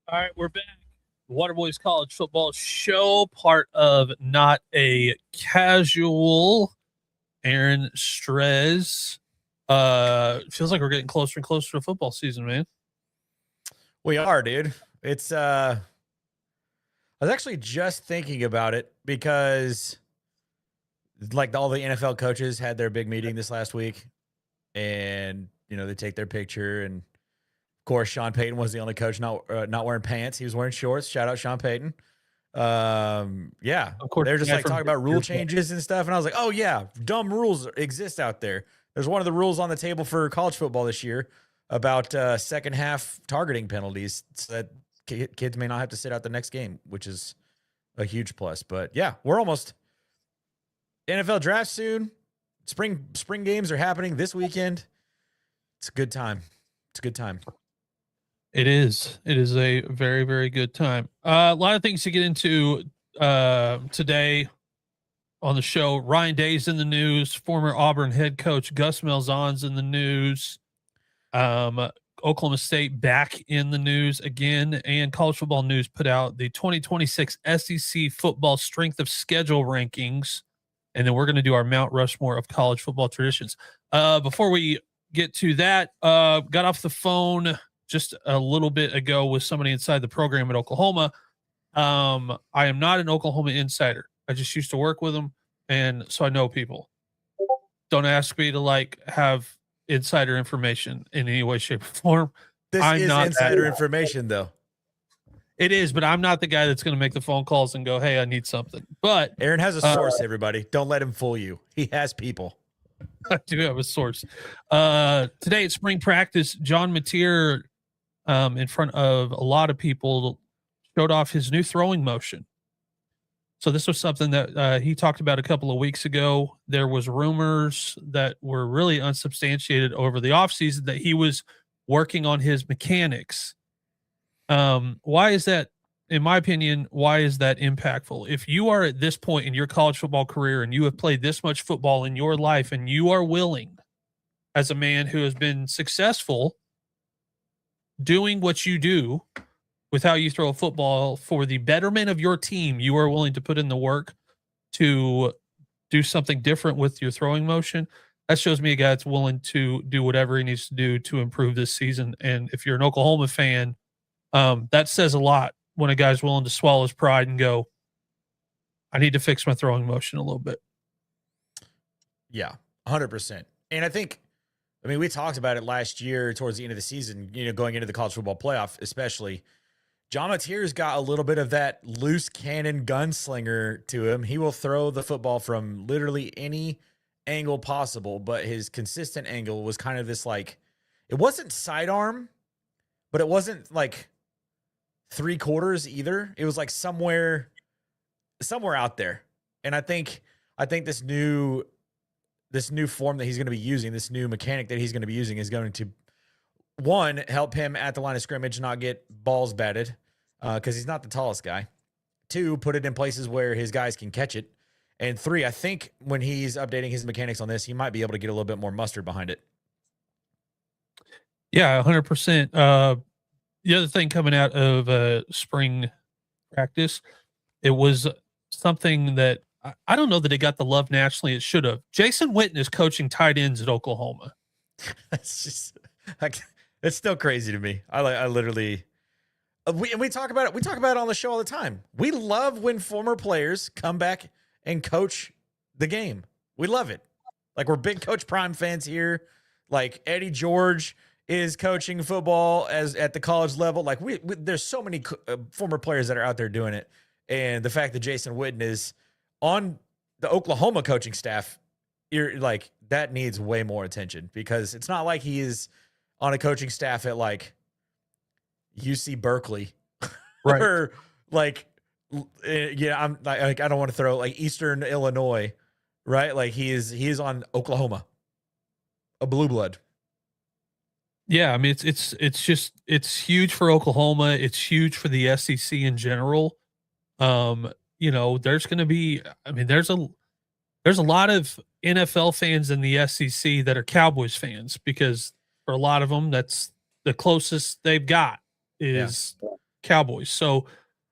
All right, we're back. Waterboys College Football Show, part of Not a Casual. Aaron Strez. Feels like we're getting closer and closer to football season, man. We are, dude. It's I was actually just thinking about it because all the NFL coaches had their big meeting this last week, and they take their picture, and of course Sean Payton was the only coach not wearing pants. He was wearing shorts. Shout out Sean Payton. Yeah, Of course, they're just talking about rule changes and stuff, and I was like, oh yeah, dumb rules exist out there. There's one of the rules on the table for college football this year about second half targeting penalties so that kids may not have to sit out the next game, which is a huge plus. But yeah, we're almost NFL draft soon. Spring games are happening this weekend. It's a good time. It's a good time. It is. It is a very, very good time. A lot of things to get into today on the show. Ryan Day's in the news. Former Auburn head coach Gus Malzahn's in the news. Oklahoma State back in the news again, and College Football News put out the 2026 SEC football strength of schedule rankings, and then we're going to do our Mount Rushmore of college football traditions. Before we get to that, got off the phone just a little bit ago with somebody inside the program at Oklahoma. I am not an Oklahoma insider. I just used to work with them, and so I know people. Don't ask me to have insider information in any way, shape, or form. This is not insider information, though. It is, but I'm not the guy that's going to make the phone calls and go, hey, I need something. But Aaron has a source, everybody. Don't let him fool you. He has people. I do have a source. Today at spring practice, John Mateer, in front of a lot of people, showed off his new throwing motion. So this was something that he talked about a couple of weeks ago. There was rumors that were really unsubstantiated over the offseason that he was working on his mechanics. Why is that, in my opinion, why is that impactful? If you are at this point in your college football career and you have played this much football in your life and you are willing, as a man who has been successful doing what you do with how you throw a football for the betterment of your team, you are willing to put in the work to do something different with your throwing motion. That shows me a guy that's willing to do whatever he needs to do to improve this season. And if you're an Oklahoma fan, that says a lot when a guy's willing to swallow his pride and go, I need to fix my throwing motion a little bit. Yeah, 100%. And we talked about it last year towards the end of the season, going into the college football playoff, especially. John Mateer's got a little bit of that loose cannon gunslinger to him. He will throw the football from literally any angle possible, but his consistent angle was kind of this it wasn't sidearm, but it wasn't three quarters either. It was somewhere out there. And I think this new form that he's going to be using, this new mechanic that he's going to be using is going to, one, help him at the line of scrimmage not get balls batted because he's not the tallest guy. Two, put it in places where his guys can catch it. And three, I think when he's updating his mechanics on this, he might be able to get a little bit more mustard behind it. Yeah, 100%. The other thing coming out of spring practice, it was something that I don't know that it got the love nationally it should have. Jason Witten is coaching tight ends at Oklahoma. That's just it's still crazy to me. I literally we talk about it. We talk about it on the show all the time. We love when former players come back and coach the game. We love it. We're big Coach Prime fans here. Eddie George is coaching football at the college level. There's so many former players that are out there doing it, and the fact that Jason Witten is on the Oklahoma coaching staff, that needs way more attention because it's not like he is on a coaching staff at UC Berkeley, right? Or I'm I don't want to throw Eastern Illinois, right? He is on Oklahoma, a blue blood. Yeah, I mean it's huge for Oklahoma. It's huge for the SEC in general. There's going to be, there's a lot of NFL fans in the SEC that are Cowboys fans because for a lot of them, that's the closest they've got is Cowboys. So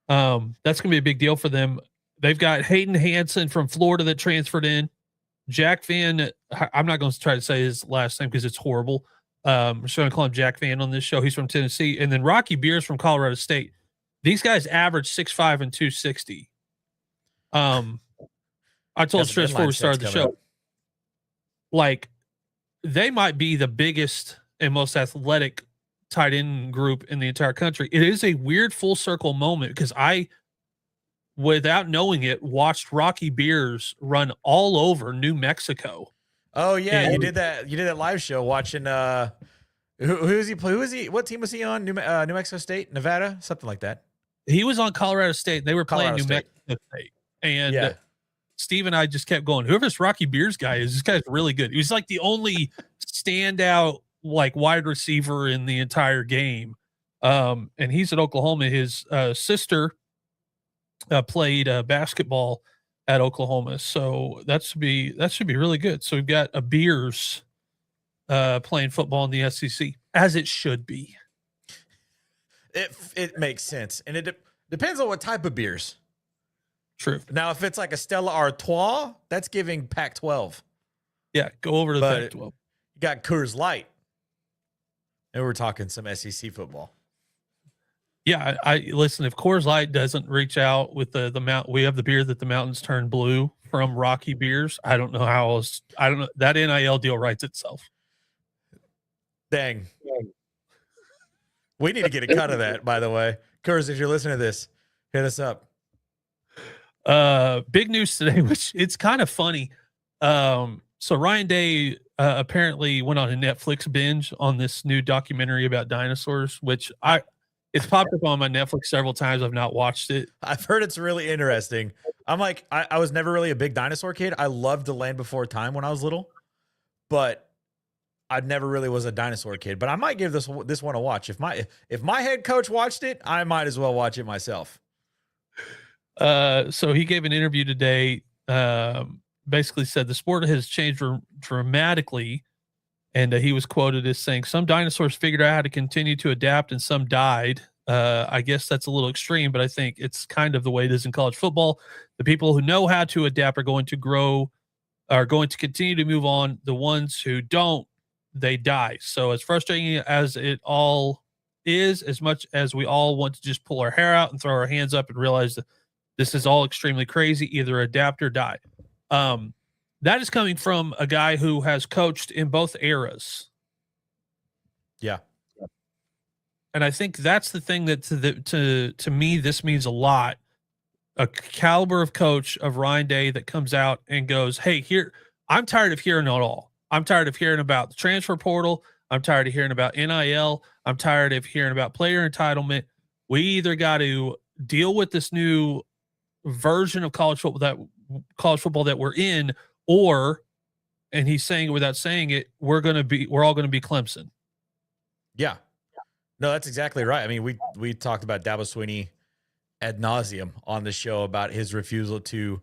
that's going to be a big deal for them. They've got Hayden Hansen from Florida that transferred in. Jack Van, I'm not going to try to say his last name because it's horrible. I'm just going to call him Jack Van on this show. He's from Tennessee. And then Rocky Beers from Colorado State. These guys average 6'5" and 260. I told Stretch before we started the show, like, they might be the biggest and most athletic tight end group in the entire country. It is a weird full circle moment because I, without knowing it, watched Rocky Beers run all over New Mexico. Oh yeah, and you did that live show watching who is he? What team was he on? New Mexico State, Nevada, something like that. He was on Colorado State. They were playing New Mexico State. And Steve and I just kept going, whoever this Rocky Beers guy is, this guy's really good. He was like the only standout like wide receiver in the entire game. And he's at Oklahoma. His sister played basketball at Oklahoma. So that should be really good. So we've got a Beers playing football in the SEC, as it should be. It makes sense. And it depends on what type of beers. True. Now, if it's like a Stella Artois, that's giving Pac-12. Yeah, go over to the Pac-12. You got Coors Light. And we're talking some SEC football. Yeah, I listen, if Coors Light doesn't reach out with the mount, we have the beer that the mountains turn blue from Rocky Beers. I don't know how else. I don't know. That NIL deal writes itself. Dang. We need to get a cut of that, by the way. Coors, if you're listening to this, hit us up. Big news today, which it's kind of funny. So Ryan Day apparently went on a Netflix binge on this new documentary about dinosaurs, which it's popped up on my Netflix several times. I've not watched it. I've heard it's really interesting. I'm like, I was never really a big dinosaur kid. I loved The Land Before Time when I was little, but I never really was a dinosaur kid. But I might give this one a watch. If my head coach watched it, I might as well watch it myself. So he gave an interview today, basically said the sport has changed dramatically. And he was quoted as saying, some dinosaurs figured out how to continue to adapt and some died. I guess that's a little extreme, but I think it's kind of the way it is in college football. The people who know how to adapt are going to grow, are going to continue to move on. The ones who don't, they die. So as frustrating as it all is, as much as we all want to just pull our hair out and throw our hands up and realize that this is all extremely crazy, either adapt or die. That is coming from a guy who has coached in both eras. Yeah. And I think that's the thing that to me, this means a lot. A caliber of coach of Ryan Day that comes out and goes, hey, here, I'm tired of hearing it all. I'm tired of hearing about the transfer portal. I'm tired of hearing about NIL. I'm tired of hearing about player entitlement. We either got to deal with this new version of college football that we're in, or, and he's saying it without saying it, we're all going to be Clemson. Yeah. No, that's exactly right. I mean, we talked about Dabo Swinney ad nauseum on the show about his refusal to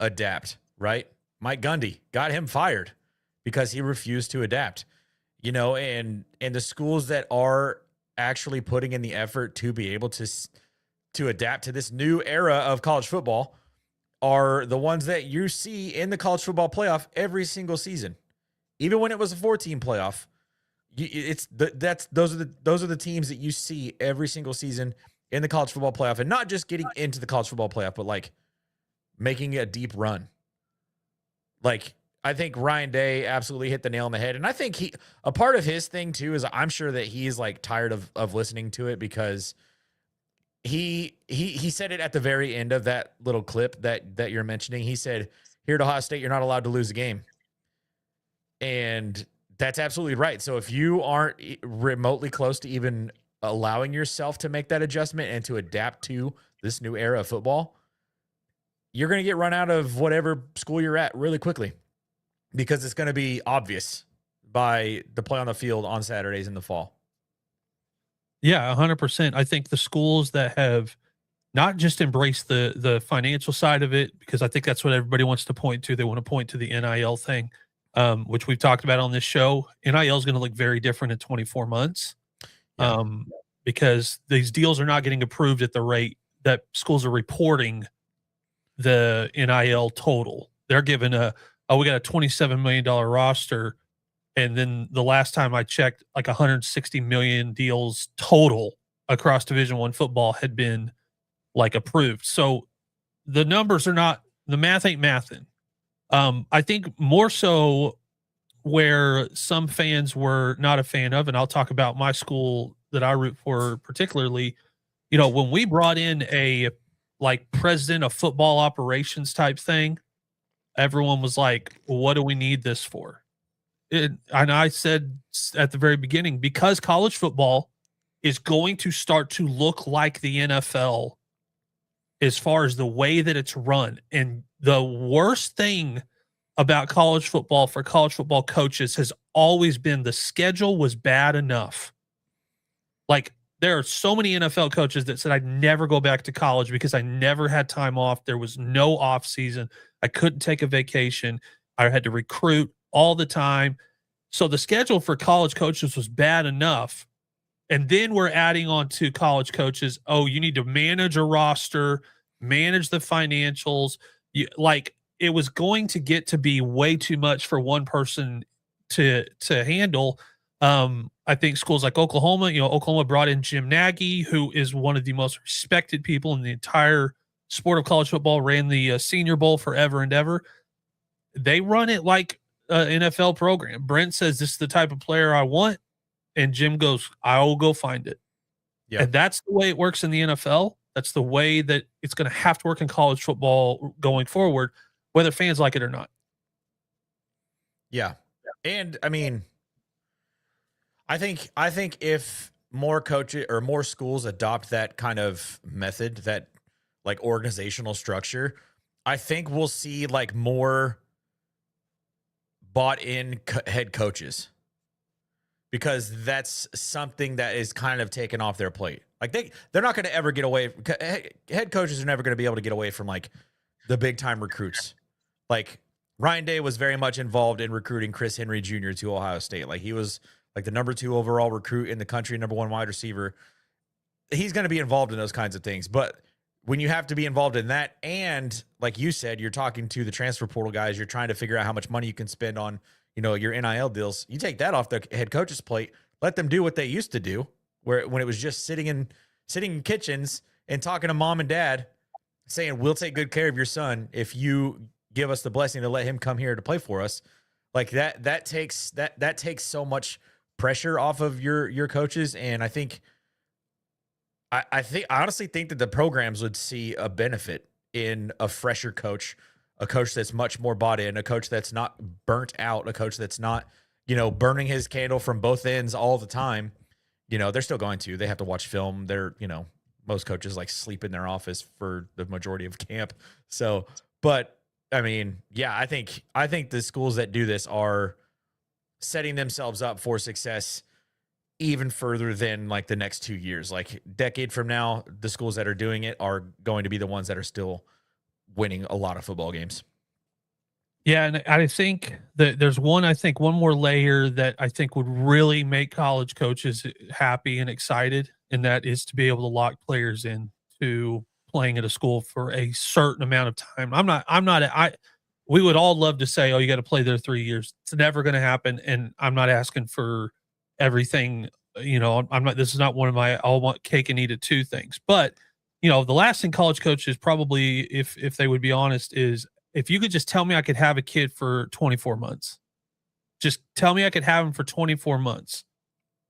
adapt, right? Mike Gundy got him fired because he refused to adapt, and the schools that are actually putting in the effort to be able to adapt to this new era of college football are the ones that you see in the college football playoff every single season. Even when it was a 4-team playoff, those are the teams that you see every single season in the college football playoff, and not just getting into the college football playoff, but like making a deep run. Like, I think Ryan Day absolutely hit the nail on the head. And I think a part of his thing too is I'm sure that he's like tired of listening to it, because he said it at the very end of that little clip that you're mentioning. He said, here at Ohio State, you're not allowed to lose a game. And that's absolutely right. So if you aren't remotely close to even allowing yourself to make that adjustment and to adapt to this new era of football, you're going to get run out of whatever school you're at really quickly, because it's going to be obvious by the play on the field on Saturdays in the fall. Yeah, 100%. I think the schools that have not just embraced the financial side of it, because I think that's what everybody wants to point to. They want to point to the NIL thing, which we've talked about on this show. NIL is going to look very different in 24 months, because these deals are not getting approved at the rate that schools are reporting the NIL total. They're given we got a $27 million roster. And then the last time I checked, like 160 million deals total across Division I football had been like approved. So the numbers are not, the math ain't mathing. I think more so where some fans were not a fan of, and I'll talk about my school that I root for particularly, when we brought in a like president of football operations type thing, everyone was like, what do we need this for? And I said at the very beginning, because college football is going to start to look like the NFL as far as the way that it's run. And the worst thing about college football for college football coaches has always been the schedule was bad enough. Like, there are so many NFL coaches that said I'd never go back to college because I never had time off. There was no off season. I couldn't take a vacation. I had to recruit all the time. So the schedule for college coaches was bad enough. And then we're adding on to college coaches, oh, you need to manage a roster, manage the financials. It was going to get to be way too much for one person to handle. I think schools like Oklahoma, Oklahoma brought in Jim Nagy, who is one of the most respected people in the entire sport of college football, ran the Senior Bowl forever and ever. They run it like an NFL program. Brent says, this is the type of player I want. And Jim goes, I will go find it. Yeah. And that's the way it works in the NFL. That's the way that it's going to have to work in college football going forward, whether fans like it or not. Yeah. And I mean, I think if more coaches or more schools adopt that kind of method, that like organizational structure, I think we'll see like more bought in head coaches, because that's something that is kind of taken off their plate. Like they're not going to ever get away. Head coaches are never going to be able to get away from like the big time recruits. Like Ryan Day was very much involved in recruiting Chris Henry Jr. to Ohio State. Like he was like the number 2 overall recruit in the country, number 1 wide receiver. He's going to be involved in those kinds of things. But when you have to be involved in that, and like you said, you're talking to the transfer portal guys, you're trying to figure out how much money you can spend on, your NIL deals. You take that off the head coach's plate, let them do what they used to do, when it was just sitting in kitchens and talking to mom and dad saying, we'll take good care of your son if you give us the blessing to let him come here to play for us. Like that takes so much pressure off of your coaches. And I honestly think that the programs would see a benefit in a fresher coach, a coach that's much more bought in, a coach that's not burnt out, a coach that's not, burning his candle from both ends all the time. They're still going to, they have to watch film. They're, most coaches like sleep in their office for the majority of camp. So, but I mean, yeah, I think the schools that do this are setting themselves up for success even further than like the next 2 years. Like decade from now, the schools that are doing it are going to be the ones that are still winning a lot of football games. Yeah, and I think that there's one more layer that I think would really make college coaches happy and excited, and that is to be able to lock players in to playing at a school for a certain amount of time. We would all love to say, oh, you got to play there 3 years. It's never going to happen. And I'm not asking for everything. This is not one of my, I'll want cake and eat it too things. But, the last thing college coaches probably, if they would be honest, is if you could just tell me I could have a kid for 24 months, just tell me I could have him for 24 months.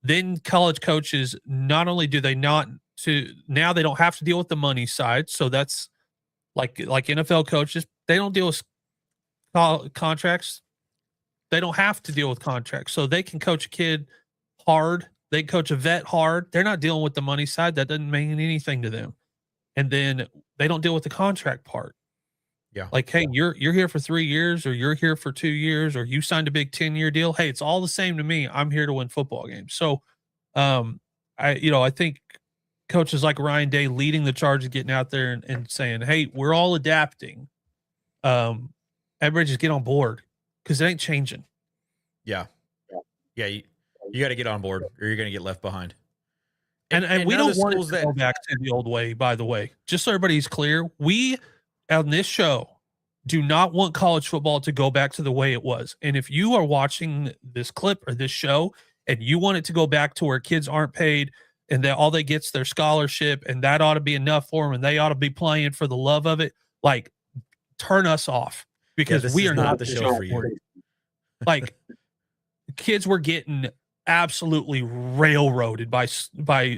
Then college coaches, not only do they now they don't have to deal with the money side. So that's like NFL coaches, they don't deal with contracts. They don't have to deal with contracts. So they can coach a kid hard. They can coach a vet hard. They're not dealing with the money side. That doesn't mean anything to them. And then they don't deal with the contract part. Yeah. Like, hey, you're here for 3 years, or you're here for 2 years, or you signed a big 10-year deal. Hey, it's all the same to me. I'm here to win football games. So, I think coaches like Ryan Day leading the charge of getting out there and saying, hey, we're all adapting. Everybody just get on board, because it ain't changing. Yeah. Yeah. You got to get on board, or you're going to get left behind. And we don't want to go back to the old way, by the way. Just so everybody's clear, we on this show do not want college football to go back to the way it was. And if you are watching this clip or this show and you want it to go back to where kids aren't paid and that all they get's their scholarship and that ought to be enough for them and they ought to be playing for the love of it, like, turn us off, because we are not the show for you. Like, kids were getting absolutely railroaded by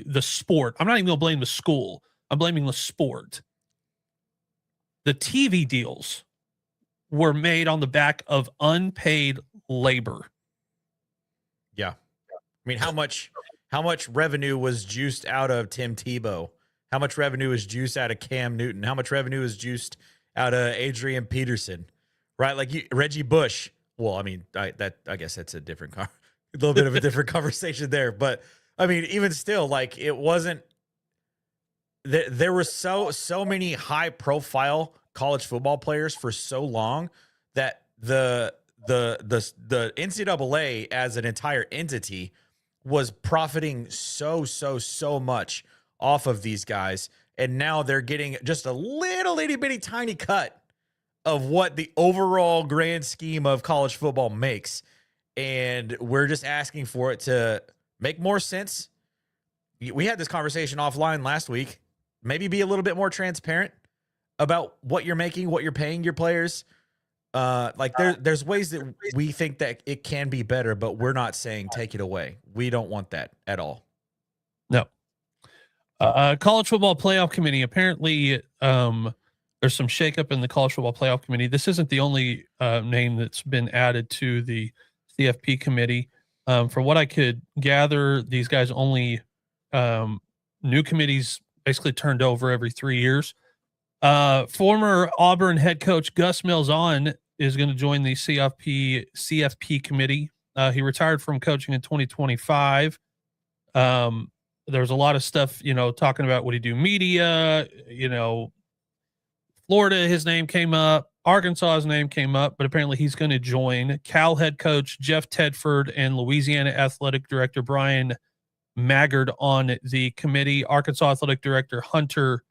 the sport. I'm not even gonna blame the school. I'm blaming the sport. The TV deals were made on the back of unpaid labor. Yeah. I mean, how much revenue was juiced out of Tim Tebow? How much revenue was juiced out of Cam Newton? How much revenue was juiced out of Adrian Peterson? Right? Like Reggie Bush. Well, I mean, I guess that's a different a little bit of a different conversation there, but I mean, even still, like, it wasn't. There were so many high profile college football players for so long that the NCAA as an entire entity was profiting so much off of these guys, and now they're getting just a little itty bitty tiny cut of what the overall grand scheme of college football makes. And we're just asking for it to make more sense. We had this conversation offline last week. Maybe be a little bit more transparent about what you're making, what you're paying your players. Like there's ways that we think that it can be better, but we're not saying take it away. We don't want that at all. No. College Football Playoff Committee. Apparently, there's some shakeup in the College Football Playoff Committee. This isn't the only name that's been added to the CFP committee. From what I could gather, these guys only new committees basically turned over every 3 years. Former Auburn head coach Gus Malzahn is going to join the CFP committee. He retired from coaching in 2025. There's a lot of stuff, talking about would he do media, Florida, his name came up. Arkansas, his name came up, but apparently he's going to join. Cal head coach Jeff Tedford and Louisiana athletic director Brian Maggard on the committee. Arkansas athletic director Hunter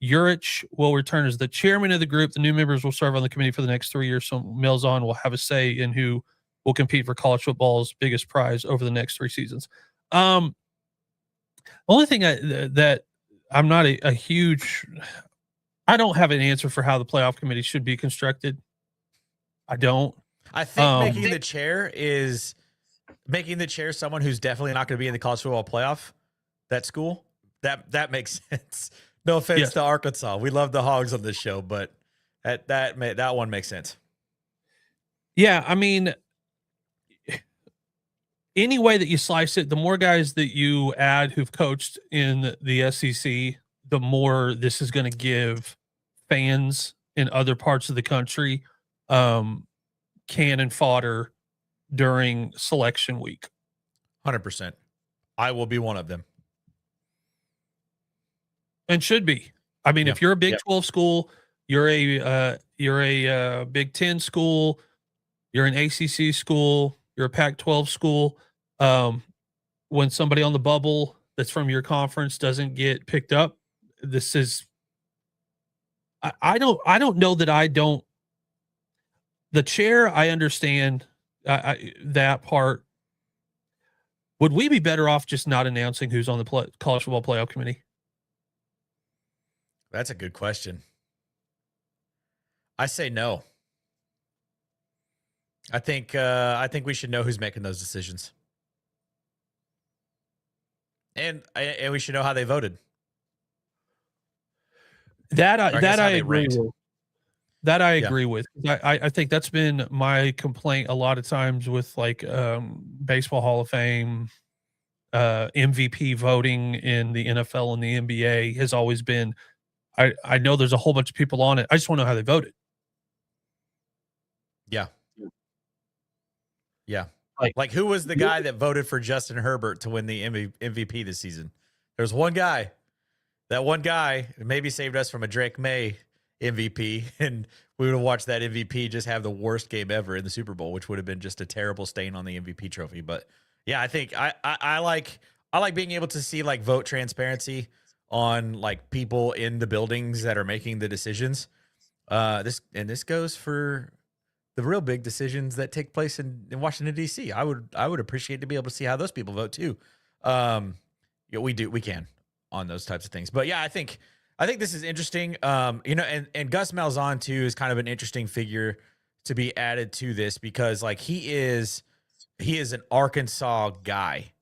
Urich will return as the chairman of the group. The new members will serve on the committee for the next 3 years, so Malzahn will have a say in who will compete for college football's biggest prize over the next 3 seasons. Only thing that I'm not a huge... I don't have an answer for how the playoff committee should be constructed. I don't. I think making the chair someone who's definitely not going to be in the college football playoff, that school, that makes sense. No offense to Arkansas. We love the Hogs on this show, but that one makes sense. Yeah, I mean, any way that you slice it, the more guys that you add who've coached in the SEC, the more this is going to give fans in other parts of the country cannon fodder during selection week. 100%. I will be one of them. And should be. I mean, if you're a Big 12 school, you're a Big 10 school, you're an ACC school, you're a Pac-12 school. When somebody on the bubble that's from your conference doesn't get picked up, this is, I don't know that I don't. The chair, I understand that part. Would we be better off just not announcing who's on the college football playoff committee? That's a good question. I say no. I think we should know who's making those decisions, and we should know how they voted. That I agree with. That I agree with. I think that's been my complaint a lot of times with like Baseball Hall of Fame, MVP voting in the NFL and the NBA has always been. I know there's a whole bunch of people on it. I just want to know how they voted. Yeah. Yeah. Like who was the guy that voted for Justin Herbert to win the MVP this season? There's one guy. That one guy maybe saved us from a Drake May MVP, and we would have watched that MVP just have the worst game ever in the Super Bowl, which would have been just a terrible stain on the MVP trophy. But yeah, I think I I like being able to see like vote transparency on like people in the buildings that are making the decisions. This goes for the real big decisions that take place in Washington D.C. I would appreciate to be able to see how those people vote too. Yeah, we can on those types of things. But yeah, I think this is interesting. And Gus Malzahn too is kind of an interesting figure to be added to this because like he is an Arkansas guy,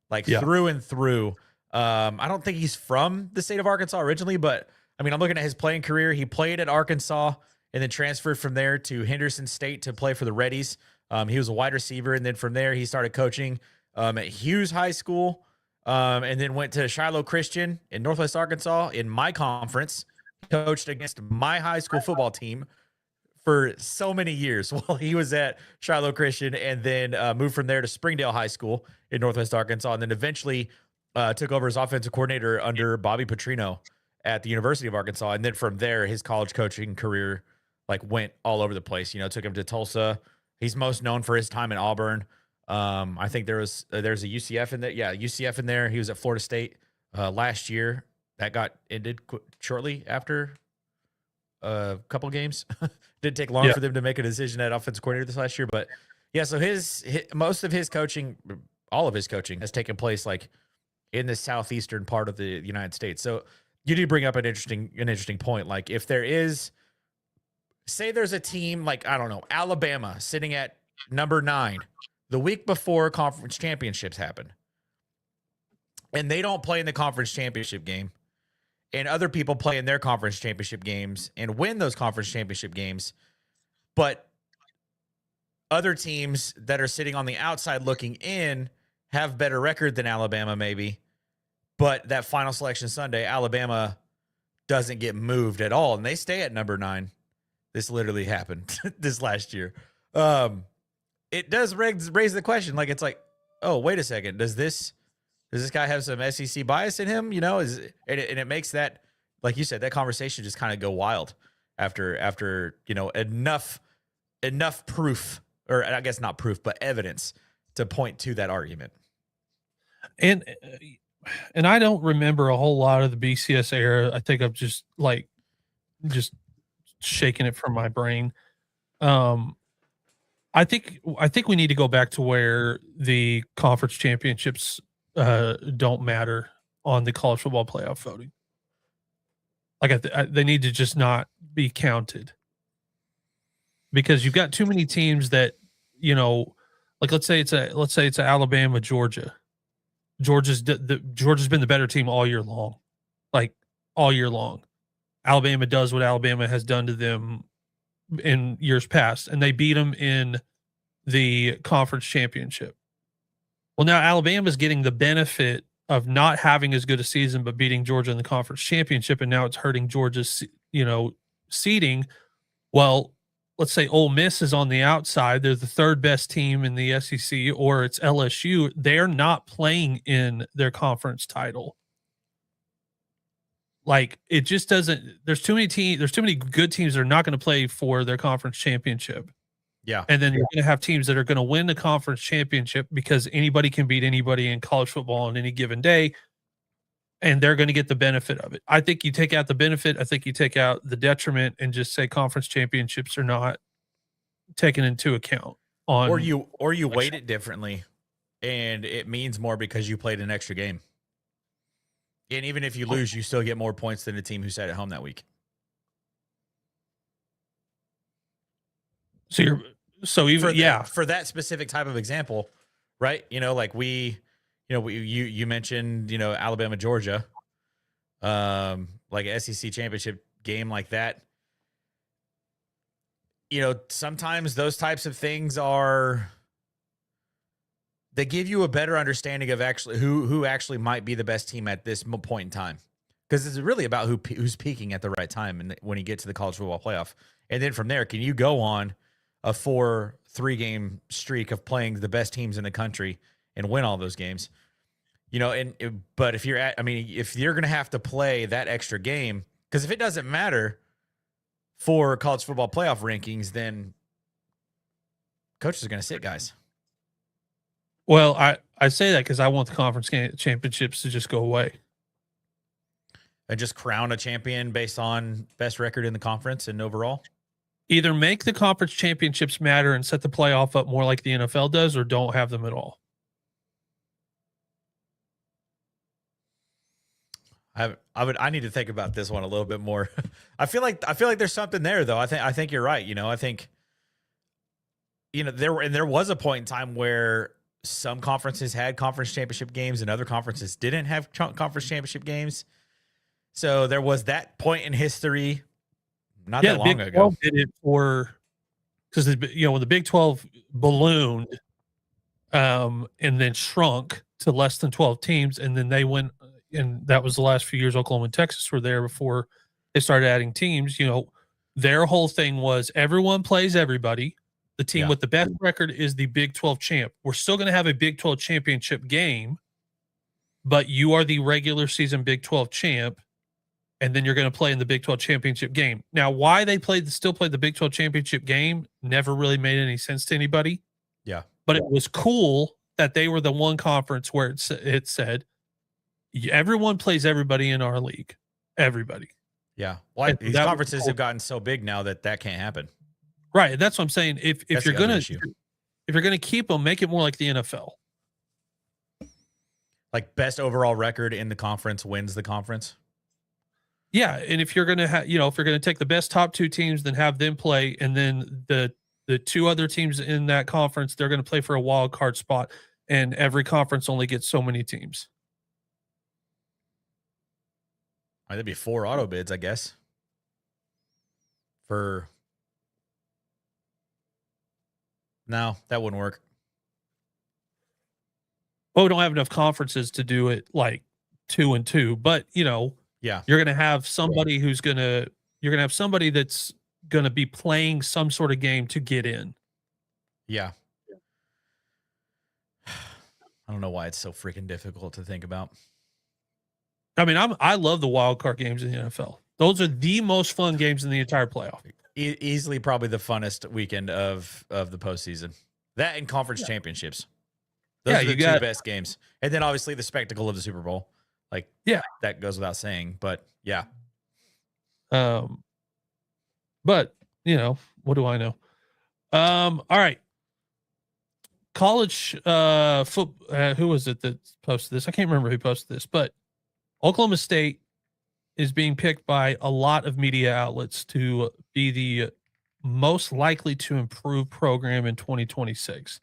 like through and through. I don't think he's from the state of Arkansas originally, but I mean, I'm looking at his playing career. He played at Arkansas and then transferred from there to Henderson State to play for the Reddies. He was a wide receiver, and then from there he started coaching at Hughes High School, and then went to Shiloh Christian in Northwest Arkansas in my conference. Coached against my high school football team for so many years while he was at Shiloh Christian, and then moved from there to Springdale High School in Northwest Arkansas, and then eventually took over as offensive coordinator under Bobby Petrino at the University of Arkansas. And then from there, his college coaching career like went all over the place. Took him to Tulsa. He's most known for his time in Auburn. I think there's a UCF in there. Yeah, UCF in there. He was at Florida State last year. That got ended shortly after a couple of games. Didn't take long for them to make a decision at offensive coordinator this last year. But yeah, so most of his coaching, all of his coaching has taken place like in the southeastern part of the United States. So you do bring up an interesting point. Like if there is, say there's a team like, I don't know, Alabama sitting at number 9 the week before conference championships happen, and they don't play in the conference championship game, and other people play in their conference championship games and win those conference championship games, but other teams that are sitting on the outside looking in have better record than Alabama maybe, but that final selection Sunday, Alabama doesn't get moved at all, and they stay at number 9. This literally happened this last year. It does raise the question. Like, it's like, oh, wait a second. Does this guy have some SEC bias in him? And it makes that, like you said, that conversation just kind of go wild after enough proof, or I guess not proof, but evidence to point to that argument. And I don't remember a whole lot of the BCS era. I think I'm just shaking it from my brain. I think we need to go back to where the conference championships don't matter on the college football playoff voting. Like they need to just not be counted, because you've got too many teams that, like let's say it's a Alabama, Georgia. Georgia's been the better team all year long, like all year long. Alabama does what Alabama has done to them in years past, and they beat them in the conference championship. Well, now Alabama's getting the benefit of not having as good a season, but beating Georgia in the conference championship, and now it's hurting Georgia's, seeding. Well, let's say Ole Miss is on the outside. They're the third best team in the SEC, or it's LSU. They're not playing in their conference title. Like, it just doesn't. There's too many good teams that are not going to play for their conference championship. Yeah. And then you're going to have teams that are going to win the conference championship because anybody can beat anybody in college football on any given day, and they're going to get the benefit of it. I think you take out the benefit. I think you take out the detriment and just say conference championships are not taken into account. Or you weight it differently, and it means more because you played an extra game. And even if you lose, you still get more points than the team who sat at home that week. So for that specific type of example, right? Like you mentioned, Alabama, Georgia, like an SEC championship game like that. Sometimes those types of things they give you a better understanding of actually who actually might be the best team at this point in time, because it's really about who's peaking at the right time and when you get to the college football playoff. And then from there, can you go on a 4-3 game streak of playing the best teams in the country and win all those games? But if you're going to have to play that extra game, because if it doesn't matter for college football playoff rankings, then coaches are going to sit guys. Well, I say that because I want the conference championships to just go away. And just crown a champion based on best record in the conference and overall? Either make the conference championships matter and set the playoff up more like the NFL does, or don't have them at all. I need to think about this one a little bit more. I feel like there's something there though. I think you're right. I think there was a point in time where some conferences had conference championship games and other conferences didn't have conference championship games. So there was that point in history not that long ago. Did it for because when the Big 12 ballooned and then shrunk to less than 12 teams, and then they went, and that was the last few years Oklahoma and Texas were there before they started adding teams. Their whole thing was everyone plays everybody. The team with the best record is the Big 12 champ. We're still going to have a Big 12 championship game, but you are the regular season Big 12 champ, and then you're going to play in the Big 12 championship game. Now, why they still played the Big 12 championship game never really made any sense to anybody. Yeah. But it was cool that they were the one conference where it said, everyone plays everybody in our league. Everybody. Yeah. Well, these conferences have gotten so big now that can't happen. Right. That's what I'm saying. If you're going to keep them, make it more like the NFL. Like best overall record in the conference wins the conference. Yeah, and if you're going to if you're going to take the best top two teams, then have them play, and then the two other teams in that conference, they're going to play for a wild card spot, and every conference only gets so many teams. That'd be 4 auto bids, I guess. No, that wouldn't work. Well, we don't have enough conferences to do it like 2 and 2, but yeah, you're going to have somebody you're going to have somebody that's going to be playing some sort of game to get in. Yeah. I don't know why it's so freaking difficult to think about. I mean, I love the wild card games in the NFL. Those are the most fun games in the entire playoff. Easily probably the funnest weekend of the postseason. That and conference championships. Those are the two best games. And then obviously the spectacle of the Super Bowl. That goes without saying, but yeah. But what do I know? All right. College football. Who was it that posted this? I can't remember who posted this, but Oklahoma State is being picked by a lot of media outlets to be the most likely to improve program in 2026.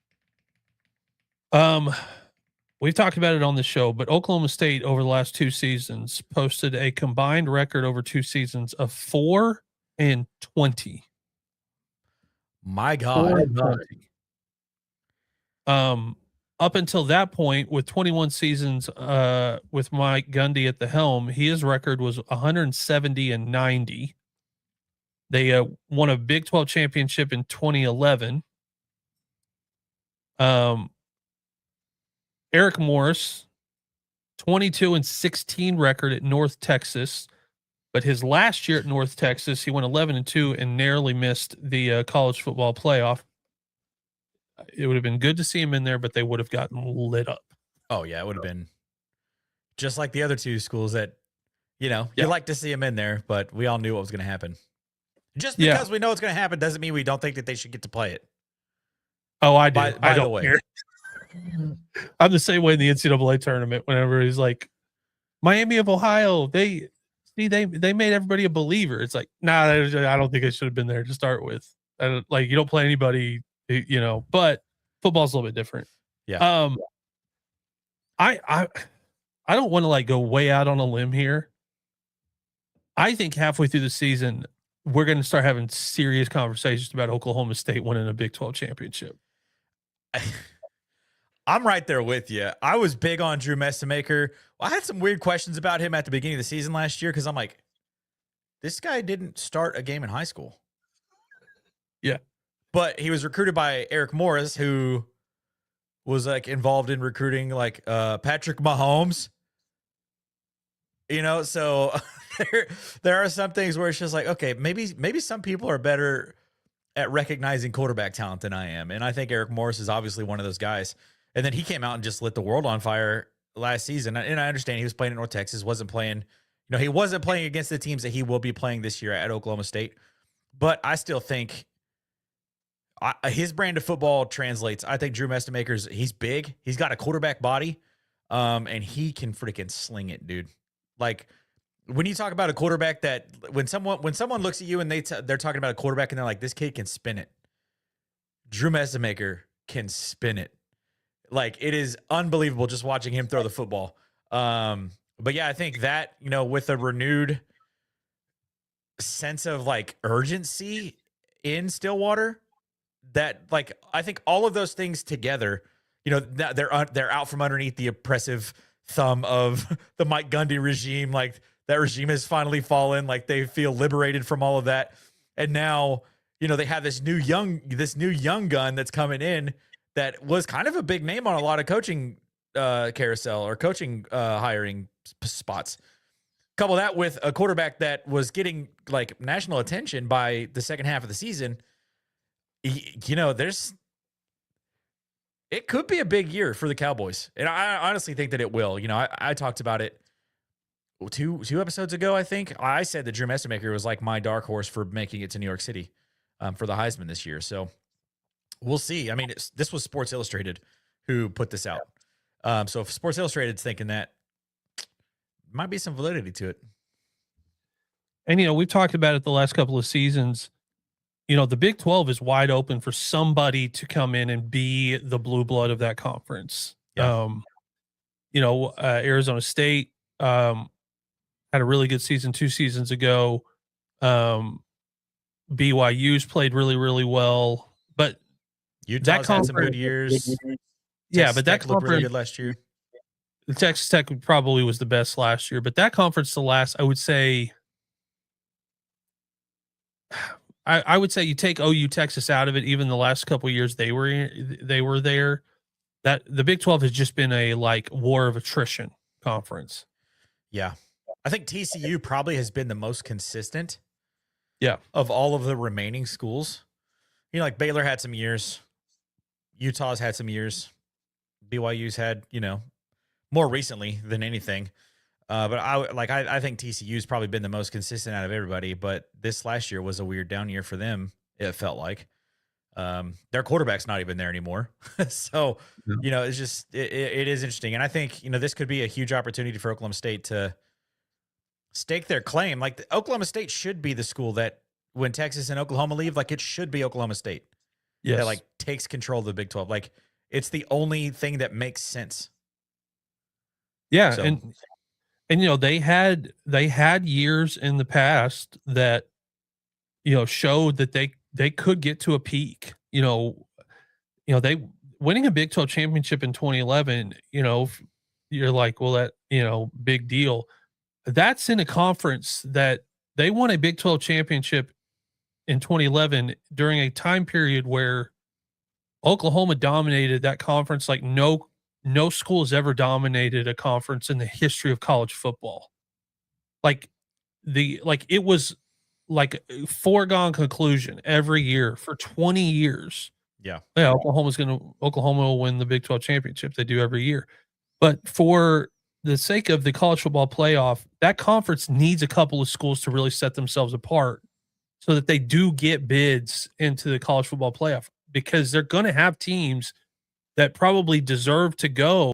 We've talked about it on the show, but Oklahoma State over the last 2 seasons posted a combined record over 2 seasons of 4-20. My God. 4-20. Up until that point, with 21 seasons with Mike Gundy at the helm, his record was 170-90. They won a Big 12 championship in 2011. Eric Morris, 22-16 record at North Texas, but his last year at North Texas, he went 11-2 and narrowly missed the college football playoff. It would have been good to see him in there, but they would have gotten lit up. Oh yeah, it would have been just like the other 2 schools that, you'd like to see him in there, but we all knew what was going to happen. Just because we know it's going to happen doesn't mean we don't think that they should get to play it. Oh, I do. By the way. I'm the same way in the NCAA tournament. Whenever he's like, Miami of Ohio, they made everybody a believer. It's like, nah, I don't think I should have been there to start with. You don't play anybody, but football's a little bit different. Yeah. I don't want to go way out on a limb here. I think halfway through the season, we're going to start having serious conversations about Oklahoma State winning a Big 12 championship. I'm right there with you. I was big on Drew Messamaker. I had some weird questions about him at the beginning of the season last year because I'm like, this guy didn't start a game in high school. Yeah. But he was recruited by Eric Morris, who was involved in recruiting Patrick Mahomes. So there are some things where it's just like, okay, maybe some people are better at recognizing quarterback talent than I am. And I think Eric Morris is obviously one of those guys. And then he came out and just lit the world on fire last season. And I understand he was playing at North Texas, wasn't playing, he wasn't playing against the teams that he will be playing this year at Oklahoma State. But I still think his brand of football translates. I think Drew Mestemaker's, he's big. He's got a quarterback body, and he can freaking sling it, dude. Like, when you talk about a quarterback that when someone looks at you and they're talking about a quarterback and they're like, this kid can spin it. Drew Mestemaker can spin it. Like, it is unbelievable just watching him throw the football. But yeah, I think that, with a renewed sense of like urgency in Stillwater, that like, I think all of those things together, they're out from underneath the oppressive thumb of the Mike Gundy regime. Like, that regime has finally fallen. Like, they feel liberated from all of that. And now, they have this new young gun that's coming in that was kind of a big name on a lot of coaching carousel or coaching hiring spots. Couple that with a quarterback that was getting like national attention by the second half of the season. It could be a big year for the Cowboys. And I honestly think that it will. I talked about it two episodes ago, I think. I said that Drew Mestemaker was like my dark horse for making it to New York City for the Heisman this year. So we'll see. I mean, this was Sports Illustrated who put this out. So if Sports Illustrated's thinking that, might be some validity to it. And, we've talked about it the last couple of seasons. The Big 12 is wide open for somebody to come in and be the blue blood of that conference. Yeah. Arizona State had a really good season 2 seasons ago. BYU's played really, really well, but Utah's had some good years. Yeah, but that conference really good last year. Texas Tech probably was the best last year, but that conference, I would say, I would say you take OU Texas out of it. Even the last couple of years they were there. That the Big 12 has just been a like war of attrition conference. Yeah, I think TCU probably has been the most consistent. Yeah, of all of the remaining schools, like Baylor had some years, Utah's had some years, BYU's had more recently than anything. But I think TCU's probably been the most consistent out of everybody. But this last year was a weird down year for them. It felt like their quarterback's not even there anymore. So it's just it is interesting, and I think this could be a huge opportunity for Oklahoma State to stake their claim. Like, Oklahoma State should be the school that when Texas and Oklahoma leave, like, it should be Oklahoma State. Yes. That like takes control of the Big 12. Like, it's the only thing that makes sense. Yeah, so. and they had years in the past that showed that they could get to a peak. They winning a Big 12 championship in 2011. You're like, well, that big deal. That's in a conference that they won a Big 12 championship in 2011 during a time period where Oklahoma dominated that conference like no school has ever dominated a conference in the history of college football. It was like a foregone conclusion every year for 20 years. Yeah. Oklahoma will win the Big 12 championship. They do every year. But for the sake of the college football playoff, that conference needs a couple of schools to really set themselves apart so that they do get bids into the college football playoff, because they're going to have teams that probably deserve to go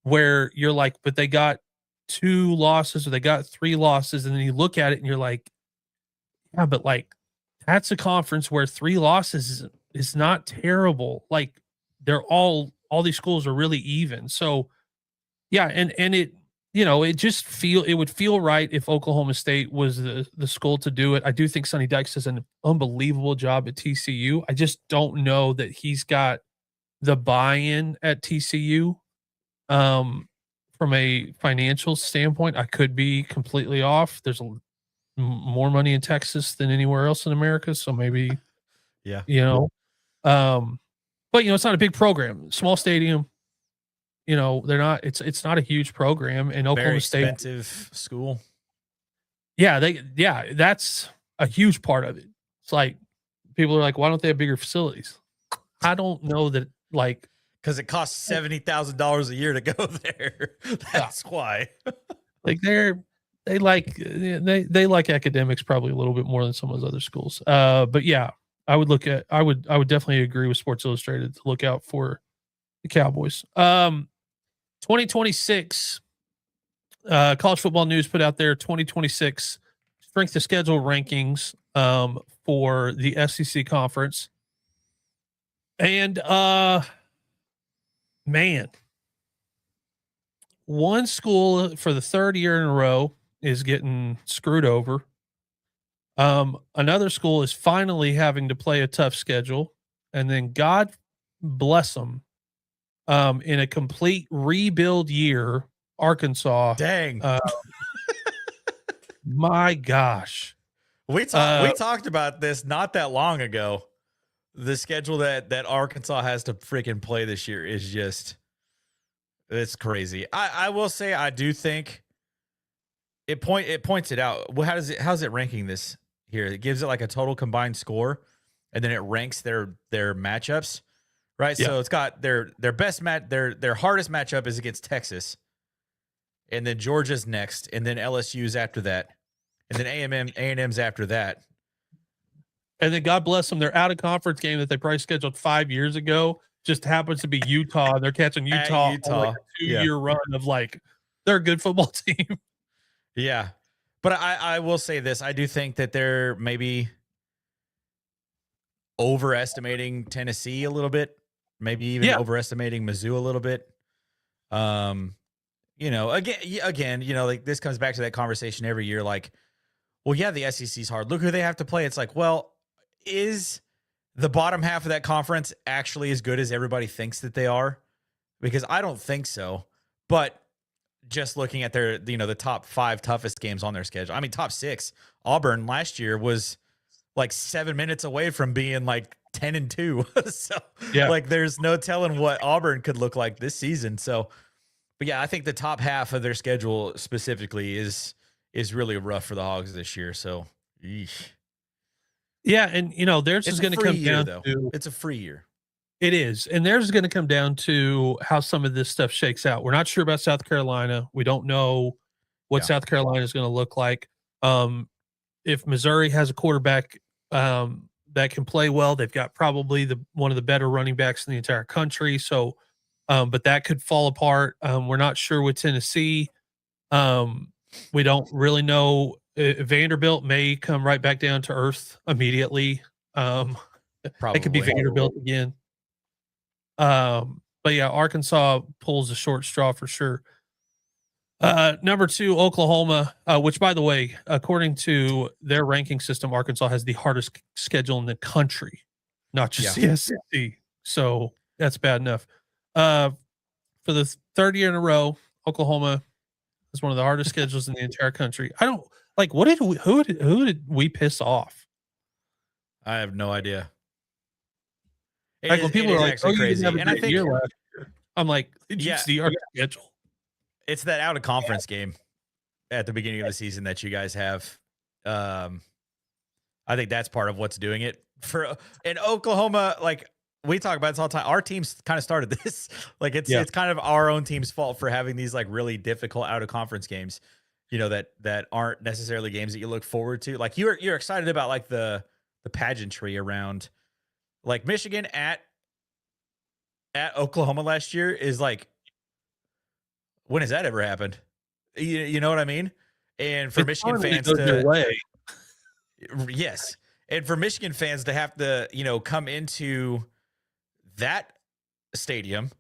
where you're like, but they got 2 losses or they got 3 losses. And then you look at it and you're like, yeah, but like, that's a conference where 3 losses is not terrible. Like, they're all these schools are really even. So yeah. And it, it would feel right if Oklahoma State was the school to do it. I do think Sonny Dykes does an unbelievable job at TCU. I just don't know that he's got the buy-in at TCU. From a financial standpoint, I could be completely off. There's more money in Texas than anywhere else in America, so maybe, yeah, but it's not a big program, small stadium. They're not. It's not a huge program, and Oklahoma very State, expensive school. Yeah, that's a huge part of it. It's like people are like, why don't they have bigger facilities? I don't know that. Like, Because it costs $70,000 a year to go there. That's why. Like they like academics probably a little bit more than some of those other schools. But yeah, I would definitely agree with Sports Illustrated to look out for the Cowboys. 2026 College Football News put out their 2026 strength of schedule rankings for the SEC conference. And man, one school for the third year in a row is getting screwed over. Another school is finally having to play a tough schedule, and then God bless them, in a complete rebuild year, Arkansas. Dang. My gosh. We talked about this not that long ago. The schedule that Arkansas has to freaking play this year is just, it's crazy. I will say, I do think it points it out. Well, how's it ranking this here? It gives it like a total combined score, and then it ranks their matchups, right? Yeah. So it's got their best their hardest matchup is against Texas, and then Georgia's next, and then LSU's after that, and then A&M's after that. And then God bless them, their out of conference game that they probably scheduled 5 years ago just happens to be Utah. And they're catching Utah. On like a 2-year run of like, they're a good football team. Yeah. But I will say this. I do think that they're maybe overestimating Tennessee a little bit, maybe even overestimating Mizzou a little bit. Again, like this comes back to that conversation every year. Like, well, yeah, the SEC's hard. Look who they have to play. It's like, well, is the bottom half of that conference actually as good as everybody thinks that they are? Because I don't think so. But just looking at their, the top 5 toughest games on their schedule. I mean, top 6. Auburn last year was like 7 minutes away from being like 10-2. So like, there's no telling what Auburn could look like this season. So, but yeah, I think the top half of their schedule specifically is really rough for the Hogs this year. So, yeesh. Yeah, and theirs is going to come down to, it's a free year. It is, and theirs is going to come down to how some of this stuff shakes out. We're not sure about South Carolina. We don't know what South Carolina is going to look like. If Missouri has a quarterback that can play well, they've got probably one of the better running backs in the entire country. So, but that could fall apart. We're not sure with Tennessee. We don't really know. Vanderbilt may come right back down to earth immediately. It could be Vanderbilt again. But yeah, Arkansas pulls the short straw for sure. Number 2, Oklahoma, which, by the way, according to their ranking system, Arkansas has the hardest schedule in the country, not just the SEC. So that's bad enough. For the third year in a row, Oklahoma has one of the hardest schedules in the entire country. I don't like, who did we piss off? I have no idea. Like when people are like, actually crazy. And I think I'm like, did you see our schedule? It's that out of conference game at the beginning of the season that you guys have. I think that's part of what's doing it in Oklahoma. Like, we talk about this all the time. Our team's kind of started this. Like, it's kind of our own team's fault for having these like really difficult out of conference games, that aren't necessarily games that you look forward to. Like, you're excited about like the pageantry around, like, Michigan at Oklahoma last year is like, when has that ever happened? You know what I mean? And for Michigan fans yes. And for Michigan fans to have to, come into that stadium.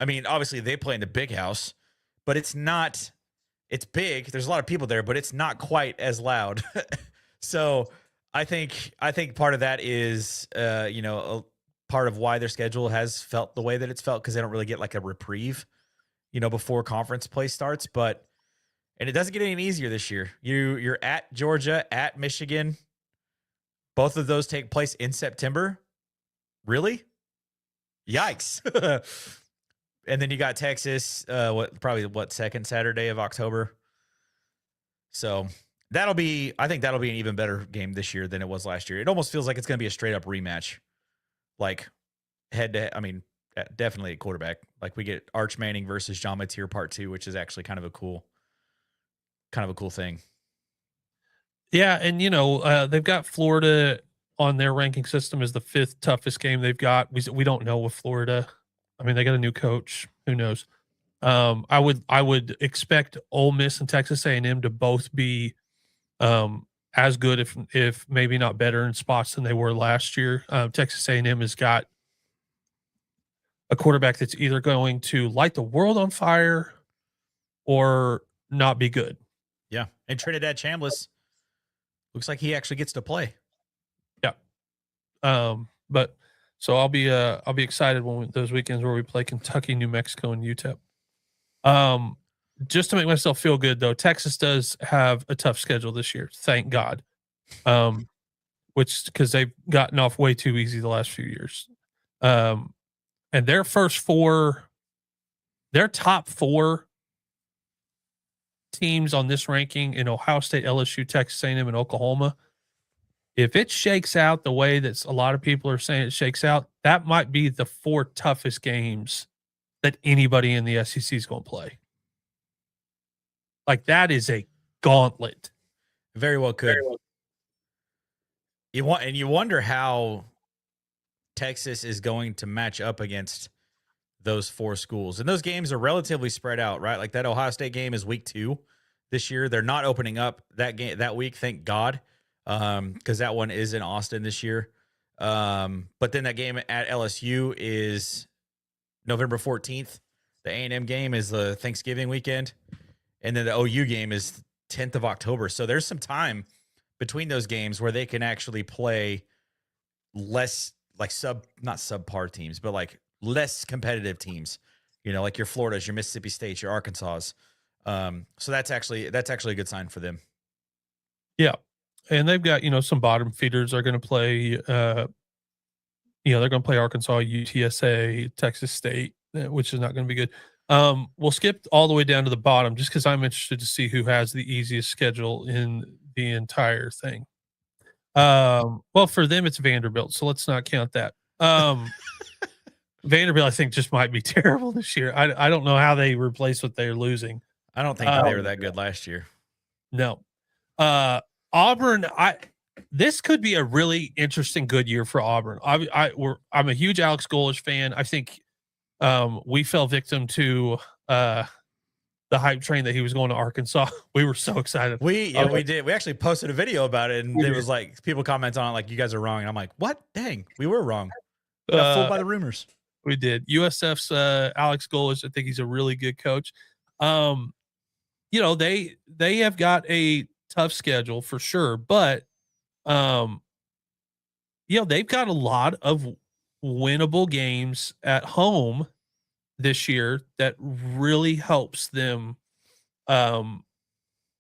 I mean, obviously they play in the big house, but it's big. There's a lot of people there, but it's not quite as loud. So I think part of that is, a part of why their schedule has felt the way that it's felt, because they don't really get like a reprieve, before conference play starts. And it doesn't get any easier this year. You're at Georgia, at Michigan. Both of those take place in September. Really? Yikes. And then you got Texas, second Saturday of October. So I think that'll be an even better game this year than it was last year. It almost feels like it's going to be a straight up rematch. Like, head to head. I mean, definitely at quarterback. Like we get Arch Manning versus John Mateer Part 2, which is actually kind of a cool thing. Yeah, and they've got Florida on their ranking system as the 5th toughest game they've got. We don't know with Florida. I mean, they got a new coach. Who knows? I would expect Ole Miss and Texas A&M to both be as good, if maybe not better in spots than they were last year. Texas A&M has got a quarterback that's either going to light the world on fire or not be good. Yeah, and Trinidad Chambliss looks like he actually gets to play. Yeah. But so I'll be excited when those weekends where we play Kentucky, New Mexico, and UTEP. Just to make myself feel good though, Texas does have a tough schedule this year. Thank God. Which because they've gotten off way too easy the last few years. And their top 4 teams on this ranking in Ohio State, LSU, Texas A&M, and Oklahoma. If it shakes out the way that a lot of people are saying it shakes out, that might be the 4 toughest games that anybody in the SEC is going to play. Like that is a gauntlet. Very well could. You wonder how Texas is going to match up against those 4 schools. And those games are relatively spread out, right? Like that Ohio State game is week 2 this year. They're not opening up that game that week, thank God. Because that one is in Austin this year. But then that game at LSU is November 14th. The A&M game is the Thanksgiving weekend. And then the OU game is 10th of October. So there's some time between those games where they can actually play less like not subpar teams, but like less competitive teams, like your Floridas, your Mississippi States, your Arkansas. So that's actually a good sign for them. Yeah. And they've got, some bottom feeders are going to play, they're going to play Arkansas, UTSA, Texas State, which is not going to be good. We'll skip all the way down to the bottom just because I'm interested to see who has the easiest schedule in the entire thing. Well, for them, it's Vanderbilt, so let's not count that. Vanderbilt, I think, just might be terrible this year. I don't know how they replace what they're losing. I don't think they were that good last year. No. Auburn, this could be a really interesting, good year for Auburn. I'm a huge Alex Golesh fan. I think we fell victim to the hype train that he was going to Arkansas. We were so excited. We did. We actually posted a video about it, and it was like people comment on it like, you guys are wrong. And I'm like, what? Dang, we were wrong. We got fooled by the rumors. We did. USF's Alex Golesh, I think he's a really good coach. They have got a tough schedule for sure, but they've got a lot of winnable games at home this year that really helps them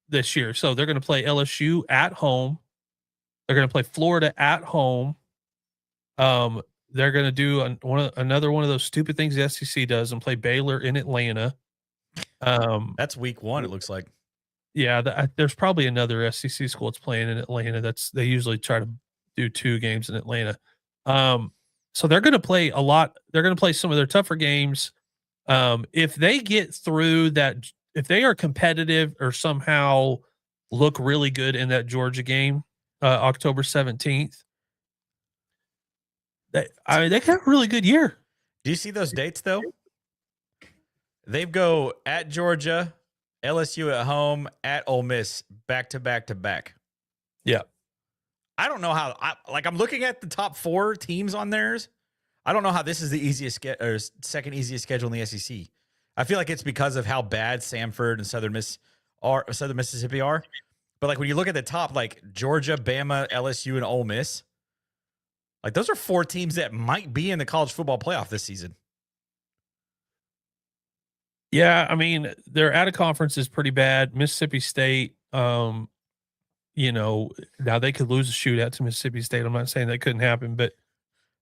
this year. So they're going to play LSU at home. They're going to play Florida at home. They're going to do another one of those stupid things the SEC does and play Baylor in Atlanta. That's week 1, it looks like. Yeah, there's probably another SEC school that's playing in Atlanta. They usually try to do 2 games in Atlanta. So they're going to play a lot. They're going to play some of their tougher games. If they get through that, if they are competitive or somehow look really good in that Georgia game, October 17th, they got a really good year. Do you see those dates though? They go at Georgia, LSU at home, at Ole Miss, back to back to back. Yeah. I don't know how. I'm looking at the top 4 teams on theirs. I don't know how this is the easiest or second easiest schedule in the SEC. I feel like it's because of how bad Samford and Southern Mississippi are. But like when you look at the top, like Georgia, Bama, LSU, and Ole Miss, like those are 4 teams that might be in the college football playoff this season. Yeah, I mean, their out of conference is pretty bad. Mississippi State, now they could lose a shootout to Mississippi State. I'm not saying that couldn't happen, but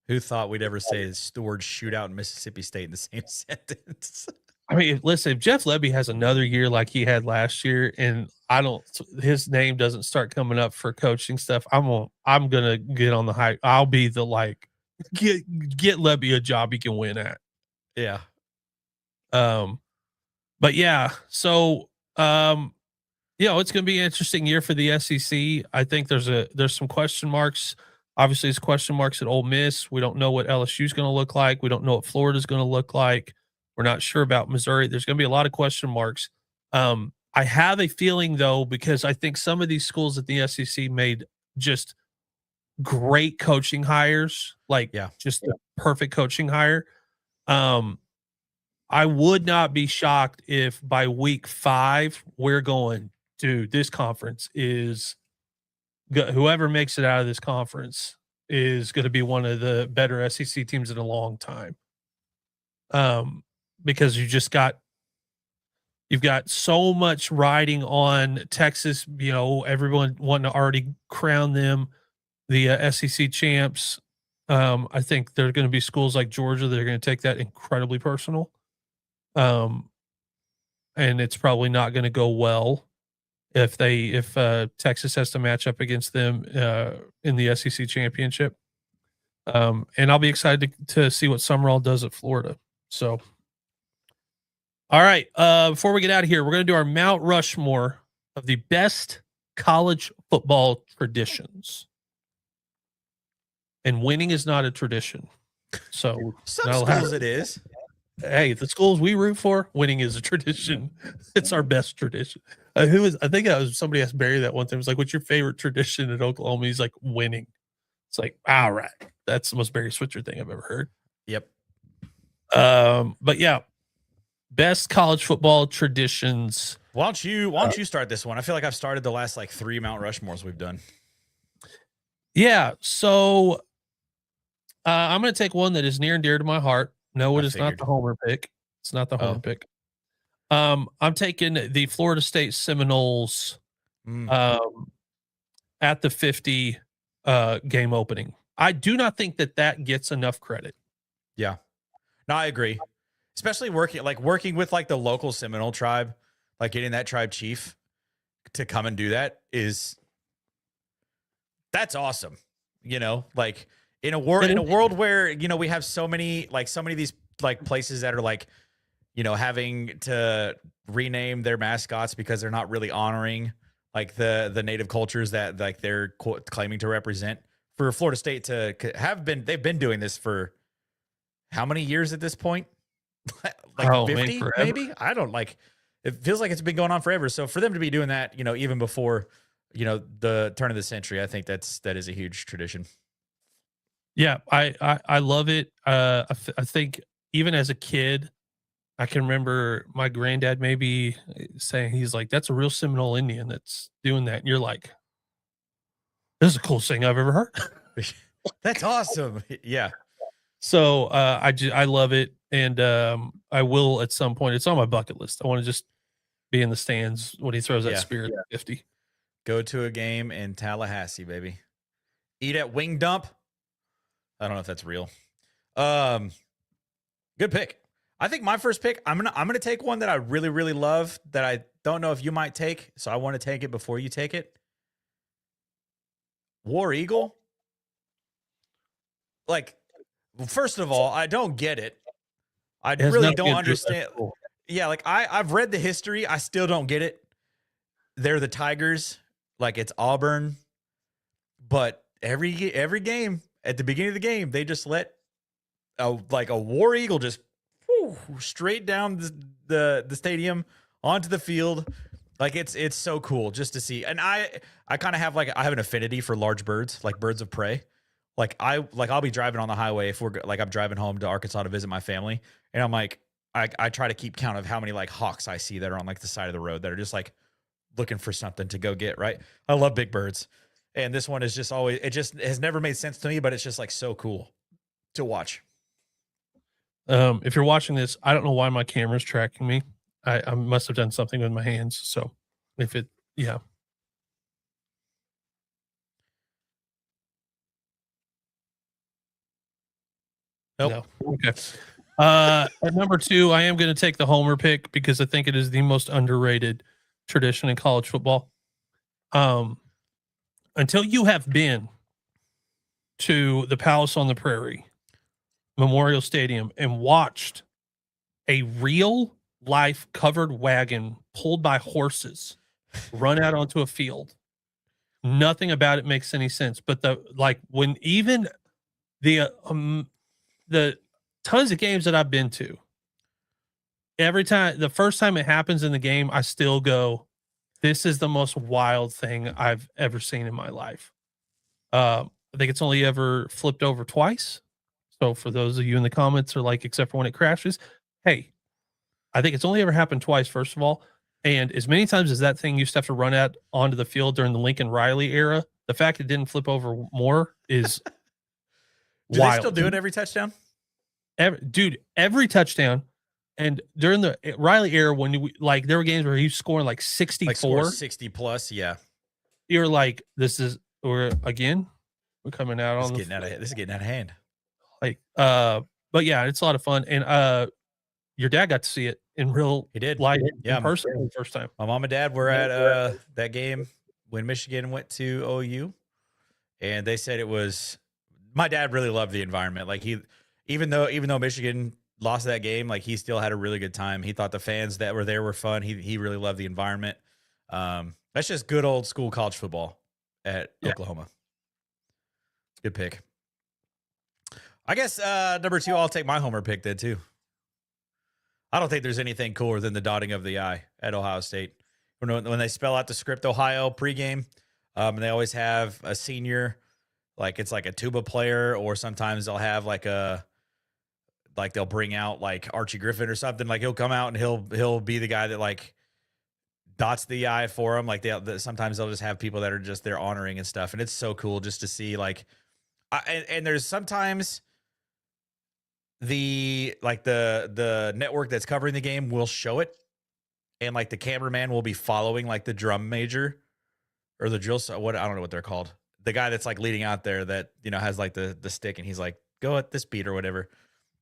who thought we'd ever say Stewart shootout in Mississippi State in the same sentence? I mean, listen, if Jeff Lebby has another year like he had last year, and his name doesn't start coming up for coaching stuff, I'm gonna get on the hype. I'll be the get Lebby a job he can win at. Yeah. But yeah, so it's going to be an interesting year for the SEC. I think there's some question marks. Obviously, there's question marks at Ole Miss. We don't know what LSU is going to look like. We don't know what Florida is going to look like. We're not sure about Missouri. There's going to be a lot of question marks. I have a feeling though, because I think some of these schools at the SEC made just great coaching hires, like just a perfect coaching hire. I would not be shocked if by week 5 we're going, dude, this conference is whoever makes it out of this conference is going to be one of the better SEC teams in a long time. Because you've got so much riding on Texas, everyone wanting to already crown them the SEC champs. I think there are going to be schools like Georgia that are going to take that incredibly personal. And it's probably not going to go well if Texas has to match up against them in the SEC championship. And I'll be excited to see what Summerall does at Florida. So, all right. Before we get out of here, we're going to do our Mount Rushmore of the best college football traditions. And winning is not a tradition. So some schools it is. Hey, the schools we root for, winning is a tradition. It's our best tradition. I think that was somebody asked Barry that one time. It was like, what's your favorite tradition at Oklahoma? He's like, winning. It's like, all right. That's the most Barry Switzer thing I've ever heard. Yep. But yeah, best college football traditions. Why don't you start this one? I feel like I've started the last 3 Mount Rushmores we've done. Yeah. So I'm going to take one that is near and dear to my heart. No, it is not the homer pick. It's not the homer pick. I'm taking the Florida State Seminoles at the 50 game opening. I do not think that gets enough credit. Yeah. No, I agree. Especially working with the local Seminole tribe, getting that tribe chief to come and do that's awesome. In a world where, we have so many of these places that are having to rename their mascots because they're not really honoring the native cultures that they're claiming to represent. For Florida State to they've been doing this for how many years at this point? 50 maybe? I don't it feels like it's been going on forever. So for them to be doing that, even before, the turn of the century, I think that is a huge tradition. Yeah, I love it. I think even as a kid, I can remember my granddad maybe saying, he's like, that's a real Seminole Indian that's doing that. And you're like, this is the coolest thing I've ever heard. That's awesome. Yeah. So I love it. And I will at some point, it's on my bucket list. I want to just be in the stands when he throws that spear at 50. Go to a game in Tallahassee, baby. Eat at Wing Dump. I don't know if that's real. Good pick. I think my first pick, I'm gonna take one that I really, really love that I don't know if you might take, so I want to take it before you take it. War Eagle. First of all, I don't get it. I really don't understand. Yeah, I've read the history. I still don't get it. They're the Tigers. It's Auburn. But every game, at the beginning of the game, they just let a War Eagle just straight down the stadium onto the field. It's so cool just to see. And I kind of have I have an affinity for large birds, like birds of prey. I'll be driving on the highway if I'm driving home to Arkansas to visit my family, and I'm I try to keep count of how many hawks I see that are on the side of the road that are just looking for something to go get, right? I love big birds. And this one is just always, it just has never made sense to me, but it's just so cool to watch. If you're watching this, I don't know why my camera's tracking me. I must have done something with my hands. So yeah. Nope. No. Okay. At number 2, I am going to take the homer pick because I think it is the most underrated tradition in college football. Until you have been to the Palace on the Prairie, Memorial Stadium, and watched a real life covered wagon pulled by horses run out onto a field. Nothing about it makes any sense. But when even the tons of games that I've been to, every time, the first time it happens in the game, I still go, this is the most wild thing I've ever seen in my life. I think it's only ever flipped over twice. So for those of you in the comments are like, except for when it crashes, hey, I think it's only ever happened twice, first of all. And as many times as that thing used to have to run out onto the field during the Lincoln Riley era, the fact it didn't flip over more is Do wild. they still do it every touchdown? Every touchdown. And during the Riley era, when there were games where he was scoring like 64, 60 plus, yeah. You're like, we're coming out on this is getting out of hand. But yeah, it's a lot of fun. And your dad got to see it in real life, in person for the first time. My mom and dad were at that game when Michigan went to OU, and they said it was. My dad really loved the environment. Like even though Michigan lost that game, like he still had a really good time. He thought the fans that were there were fun. He really loved the environment. That's just good old school college football at Oklahoma. Good pick. I guess number 2, I'll take my homer pick then too. I don't think there's anything cooler than the dotting of the I at Ohio State. When they spell out the script Ohio pregame, and they always have a senior, like it's like a tuba player, or sometimes they'll have they'll bring out like Archie Griffin or something. Like he'll come out and he'll be the guy that like dots the I for them. Like sometimes they'll just have people that are just there honoring and stuff, and it's so cool just to see like. And there's sometimes the network that's covering the game will show it, and like the cameraman will be following like the drum major or the drill. I don't know what they're called. The guy that's like leading out there that has like the stick, and he's like, go at this beat or whatever.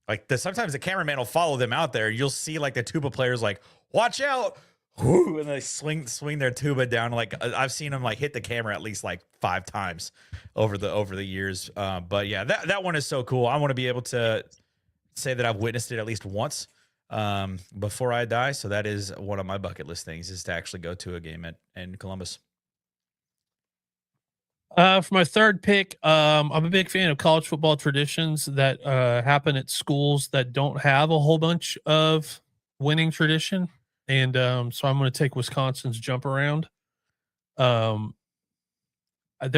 Like sometimes the cameraman will follow them out there. You'll see like the tuba players like, watch out. Whoo, and they swing their tuba down. Like I've seen them like hit the camera at least like 5 times over the years. But yeah, that one is so cool. I want to be able to say that I've witnessed it at least once before I die. So that is one of my bucket list things, is to actually go to a game in Columbus. For my third pick, I'm a big fan of college football traditions that happen at schools that don't have a whole bunch of winning tradition. And so I'm going to take Wisconsin's jump around. There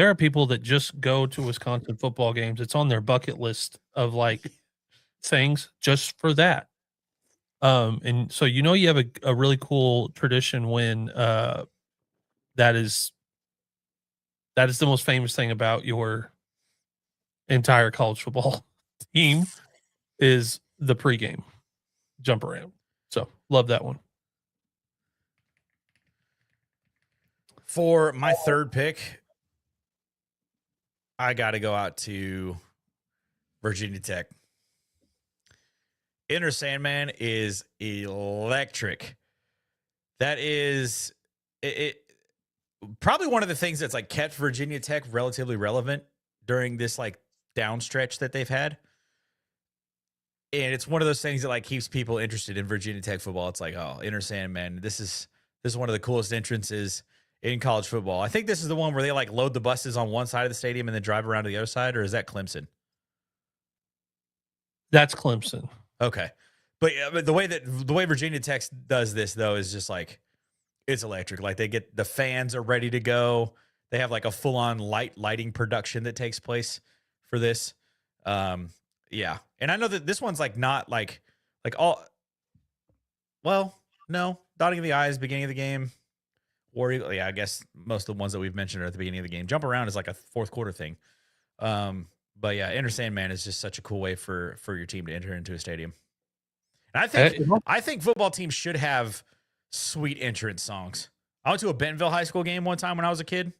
are people that just go to Wisconsin football games. It's on their bucket list of like things just for that. And so you have a really cool tradition when that is the most famous thing about your entire college football team is the pregame jump around. So love that one. For my third pick, I got to go out to Virginia Tech. Enter Sandman is electric. That is it. Probably one of the things that's like kept Virginia Tech relatively relevant during this like down stretch that they've had. And it's one of those things that like keeps people interested in Virginia Tech football. It's like, oh, Enter Sandman. This is one of the coolest entrances in college football. I think this is the one where they like load the buses on one side of the stadium and then drive around to the other side, or is that Clemson? That's Clemson. Okay. But the way Virginia Tech does this though is just like, it's electric. Like they get the fans are ready to go. They have like a full on lighting production that takes place for this. Yeah. And I know that this one's like not like all, well, no, dotting of the I's, beginning of the game. War Eagle, yeah, I guess most of the ones that we've mentioned are at the beginning of the game. Jump around is like a fourth quarter thing. But yeah, Enter Sandman is just such a cool way for your team to enter into a stadium. And I think football teams should have sweet entrance songs. I went to a Bentonville high school game one time when I was a kid.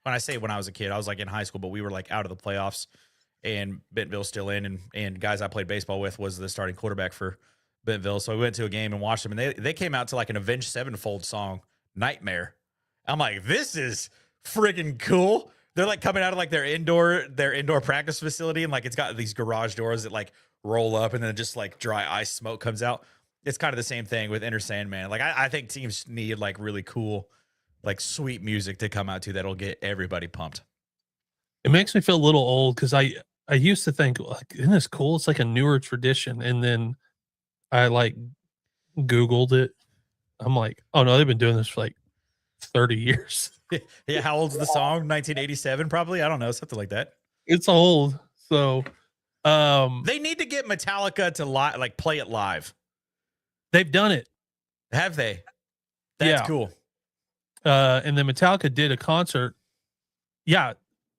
When I say when I was a kid, I was like in high school, but we were like out of the playoffs, and Bentonville's still in. And guys I played baseball with was the starting quarterback for Bentonville. So we went to a game and watched them, and they came out to like an Avenged Sevenfold song, Nightmare. I'm like, this is friggin' cool. They're like coming out of like their indoor practice facility, and like it's got these garage doors that like roll up and then just like dry ice smoke comes out. It's kind of the same thing with Enter Sandman. Like I think teams need like really cool, like sweet music to come out to that'll get everybody pumped. It makes me feel a little old because I used to think, like, isn't this cool? It's like a newer tradition. And then I like Googled it. I'm like, oh no, they've been doing this for like 30 years. Yeah, how old's the song? 1987, probably. I don't know, something like that. It's old. So They need to get Metallica to like play it live. they've done it. Have they? That's cool. And then Metallica did a concert. Yeah,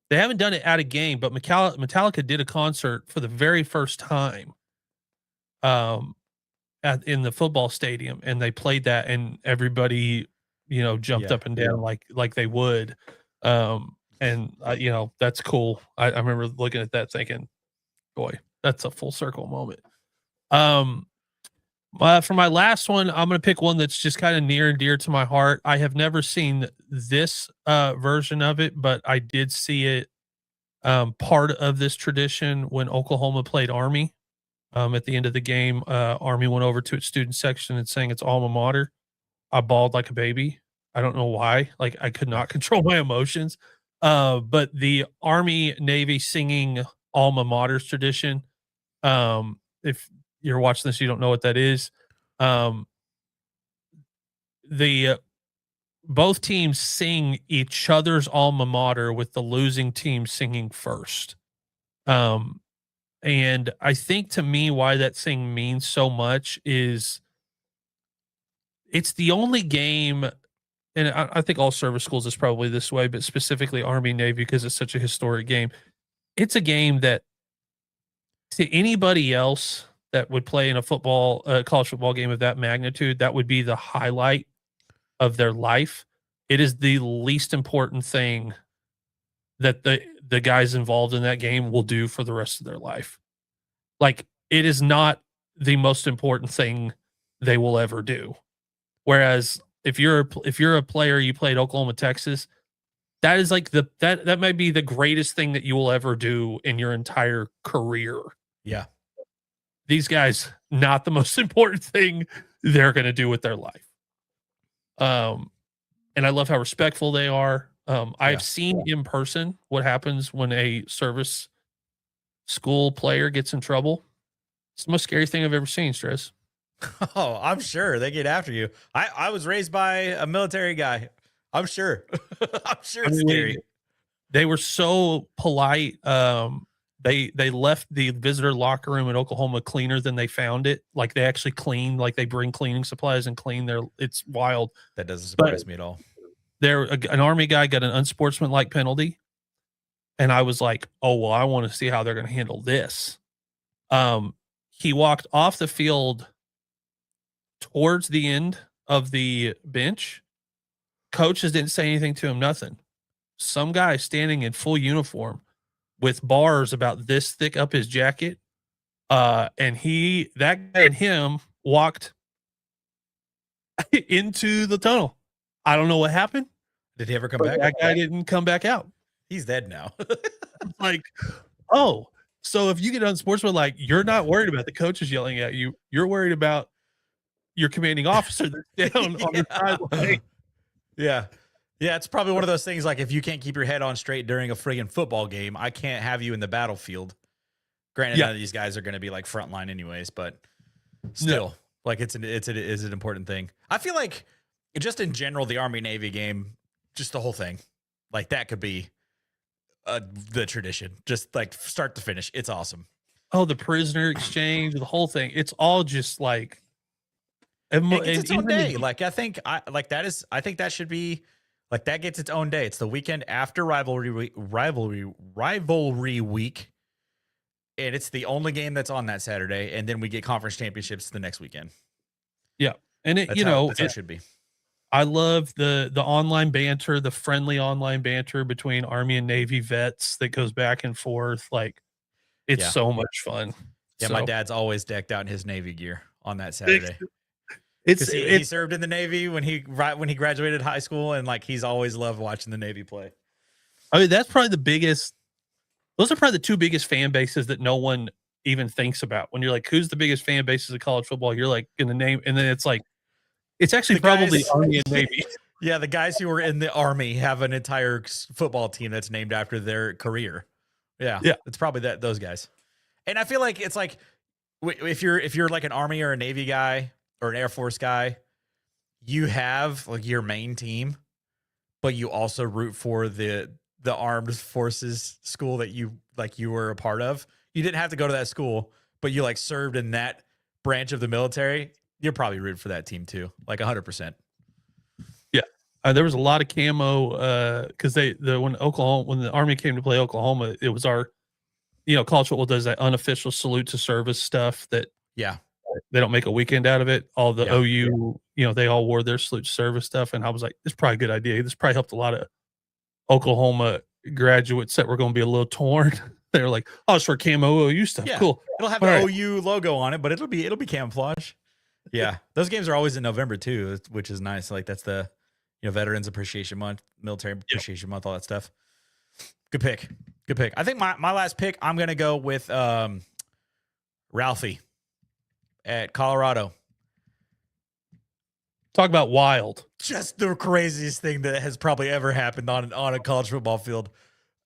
they haven't done it at a game, but Metallica did a concert for the very first time in the football stadium, and they played that, and everybody, jumped up and down like they would. And that's cool. I remember looking at that thinking, boy, that's a full circle moment. For my last one, I'm going to pick one that's just kind of near and dear to my heart. I have never seen this version of it, but I did see it part of this tradition when Oklahoma played Army. At the end of the game, Army went over to its student section and sang its alma mater. I bawled like a baby. I don't know why. Like, I could not control my emotions. But the Army Navy singing alma maters tradition, if you're watching this, you don't know what that is. Both teams sing each other's alma mater with the losing team singing first. And I think, to me, why that thing means so much is it's the only game, and I think all service schools is probably this way, but specifically Army Navy, because it's such a historic game. It's a game that, to anybody else that would play in a college football game of that magnitude, that would be the highlight of their life. It is the least important thing that the guys involved in that game will do for the rest of their life. Like, it is not the most important thing they will ever do. Whereas if you're a player, you played Oklahoma, Texas, that is like that might be the greatest thing that you will ever do in your entire career. Yeah. These guys, not the most important thing they're going to do with their life. And I love how respectful they are. I've seen in person what happens when a service school player gets in trouble. It's the most scary thing I've ever seen, Stress. Oh, I'm sure they get after you. I was raised by a military guy. I'm sure. I'm sure it's scary. They were so polite. They left the visitor locker room in Oklahoma cleaner than they found it. Like, they actually clean, like they bring cleaning supplies and clean their. It's wild. That doesn't surprise me at all. An Army guy got an unsportsmanlike penalty, and I was like, oh well, I want to see how they're going to handle this. He walked off the field towards the end of the bench. Coaches didn't say anything to him, nothing. Some guy standing in full uniform with bars about this thick up his jacket. And that guy and him walked into the tunnel. I don't know what happened. Did he ever come back? That guy didn't come back out. He's dead now. Like, oh, so if you get unsportsmanlike, you're not worried about the coaches yelling at you. You're worried about your commanding officer that's down on the sideline. Yeah. Yeah, it's probably one of those things, like, if you can't keep your head on straight during a friggin' football game, I can't have you in the battlefield. Granted, none of these guys are going to be like frontline anyways, but still, like, it's an important thing. I feel like just in general, the Army Navy game, just the whole thing, like, that could be the tradition, just like start to finish. It's awesome. Oh, the prisoner exchange, the whole thing. It's all just like, it gets its own day. Like, I think that should be. Like, that gets its own day. It's the weekend after rivalry week, and it's the only game that's on that Saturday. And then we get conference championships the next weekend. Yeah, and that's how it should be. I love the online banter, the friendly online banter between Army and Navy vets that goes back and forth. Like, it's so much fun. Yeah, my dad's always decked out in his Navy gear on that Saturday. He served in the Navy when he graduated high school, and like, he's always loved watching the Navy play. I mean, that's probably those are probably the two biggest fan bases that no one even thinks about. When you're like, who's the biggest fan bases of college football? You're like in the name, and then it's like, it's actually The probably guys- Army and Navy. Yeah, the guys who were in the Army have an entire football team that's named after their career. Yeah, it's probably those guys. And I feel like it's like if you're like an Army or a Navy guy or an Air Force guy, you have like your main team, but you also root for the armed forces school that you were a part of. You didn't have to go to that school, but you like served in that branch of the military. You're probably rooting for that team too, like 100%. There was a lot of camo because when the Army came to play Oklahoma, it was our, college football does that unofficial salute to service stuff that they don't make a weekend out of it. All the OU, they all wore their salute to service stuff, and I was like, this is probably a good idea. This probably helped a lot of Oklahoma graduates that were going to be a little torn. They were like, oh, it's for camo OU stuff. Yeah. Cool. It'll have the OU logo on it, but it'll be camouflage. Yeah, those games are always in November too, which is nice. Like that's the Veterans Appreciation Month, Military Appreciation Month, all that stuff. Good pick. I think my last pick, I'm gonna go with Ralphie at Colorado. Talk about wild. Just the craziest thing that has probably ever happened on a college football field.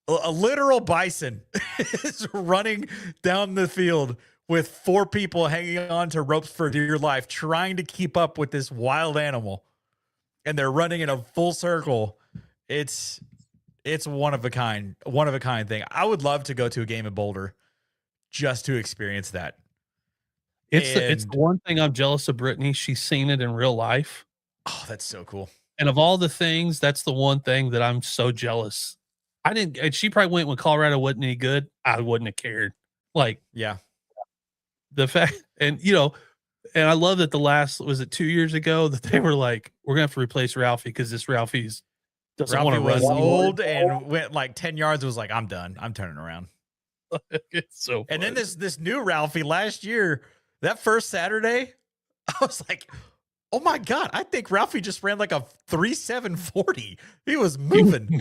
A literal bison is running down the field with 4 people hanging on to ropes for dear life, trying to keep up with this wild animal. And they're running in a full circle. It's one of a kind thing. I would love to go to a game in Boulder just to experience that. It's the one thing I'm jealous of Brittany. She's seen it in real life. Oh, that's so cool. And of all the things, that's the one thing that I'm so jealous. She probably went when Colorado wasn't any good. I wouldn't have cared. Like, yeah. The fact, and and I love that was it 2 years ago that they were like, we're gonna have to replace Ralphie because this Ralphie doesn't want to run. Old and went like 10 yards. Was like, I'm done. I'm turning around. It's so. And then this new Ralphie last year, that first Saturday, I was like, oh my God, I think Ralphie just ran like a 3.740. He was moving.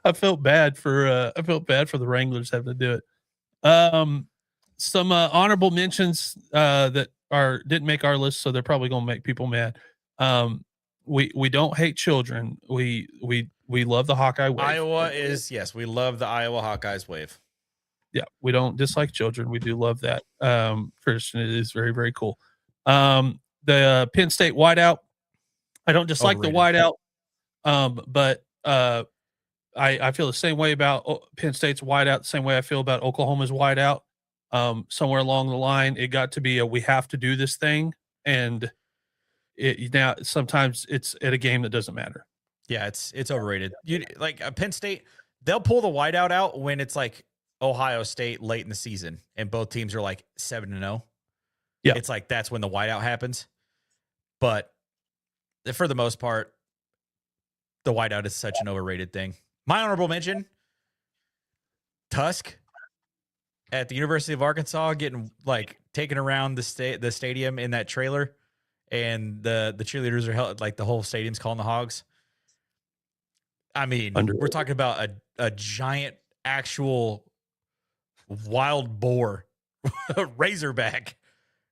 I felt bad for the Wranglers having to do it. Some honorable mentions that didn't make our list, so they're probably going to make people mad. We don't hate children. We love the Hawkeye wave. We love the Iowa Hawkeyes wave. Yeah, we don't dislike children. We do love that tradition. It is very, very cool. The Penn State whiteout. I don't dislike the whiteout, but I feel the same way about Penn State's whiteout, the same way I feel about Oklahoma's whiteout. Somewhere along the line, it got to be we have to do this thing, and now sometimes it's at a game that doesn't matter. Yeah, it's overrated. Like Penn State, they'll pull the whiteout out when it's like Ohio State late in the season, and both teams are like 7-0. Yeah, it's like that's when the whiteout happens. But for the most part, the whiteout is such an overrated thing. My honorable mention: Tusk at the University of Arkansas, getting like taken around the stadium in that trailer, and the cheerleaders are held, like the whole stadium's calling the Hogs. I mean, we're talking about a giant actual wild boar, razorback.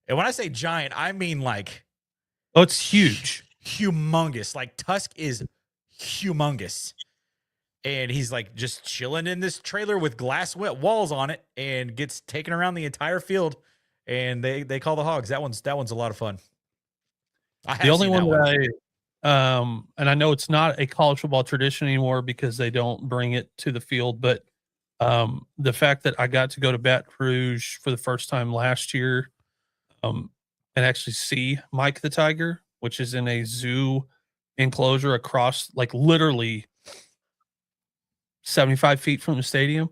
And when I say giant, I mean like, oh, it's huge, humongous. Like Tusk is humongous. And he's like just chilling in this trailer with glass walls on it, and gets taken around the entire field. And they call the Hogs. That one's a lot of fun. The only one that and I know it's not a college football tradition anymore because they don't bring it to the field, but the fact that I got to go to Baton Rouge for the first time last year, and actually see Mike the Tiger, which is in a zoo enclosure across, like literally 75 feet from the stadium.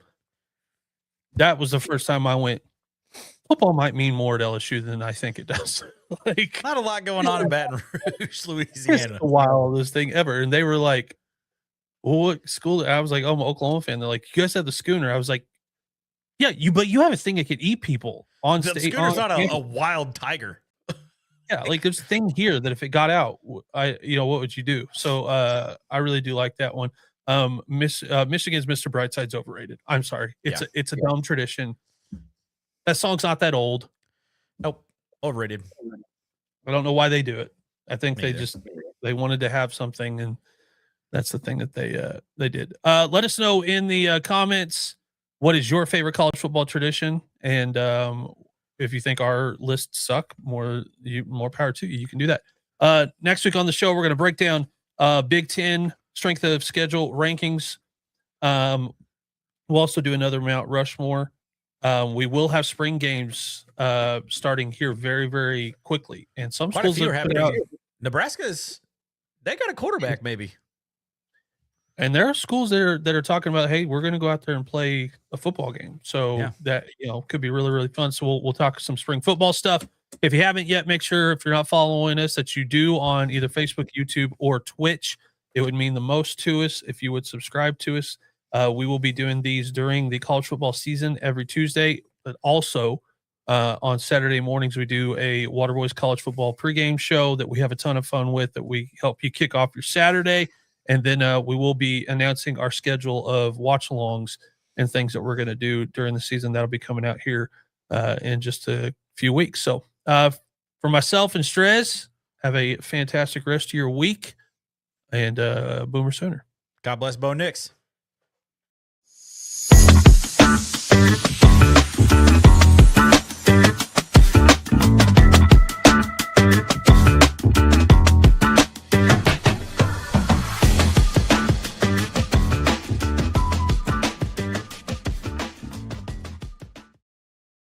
That was the first time I went, football might mean more at LSU than I think it does. Like, not a lot going on in Baton Rouge, Louisiana. The wildest thing ever. And they were like, well, what school? I was like, oh, I'm an Oklahoma fan. They're like, you guys have the schooner. I was like, yeah, but you have a thing that could eat people on stage. The schooner's not a wild tiger. Yeah, like there's a thing here that if it got out, what would you do? So I really do like that one. Michigan's Mr. Brightside's overrated. I'm sorry. It's a dumb tradition. That song's not that old. Nope. Overrated. I don't know why they do it. I think Me they either. they wanted to have something, and that's the thing that they did. Let us know in the comments, what is your favorite college football tradition, and if you think our lists suck, more power to you. You can do that. Next week on the show, we're going to break down Big Ten strength of schedule rankings. We'll also do another Mount Rushmore. We will have spring games starting here very, very quickly, and some Quite a schools few are have put happening. out. Nebraska's they got a quarterback maybe. And there are schools that are talking about, hey, we're going to go out there and play a football game. So Yeah. that, could be really, really fun. So we'll talk some spring football stuff. If you haven't yet, make sure if you're not following us that you do on either Facebook, YouTube, or Twitch. It would mean the most to us if you would subscribe to us. We will be doing these during the college football season every Tuesday, but also on Saturday mornings, we do a Waterboys college football pregame show that we have a ton of fun with, that we help you kick off your Saturday. And then we will be announcing our schedule of watch-alongs and things that we're going to do during the season. That'll be coming out here in just a few weeks. So for myself and Strez, have a fantastic rest of your week. And Boomer Sooner. God bless Bo Nix.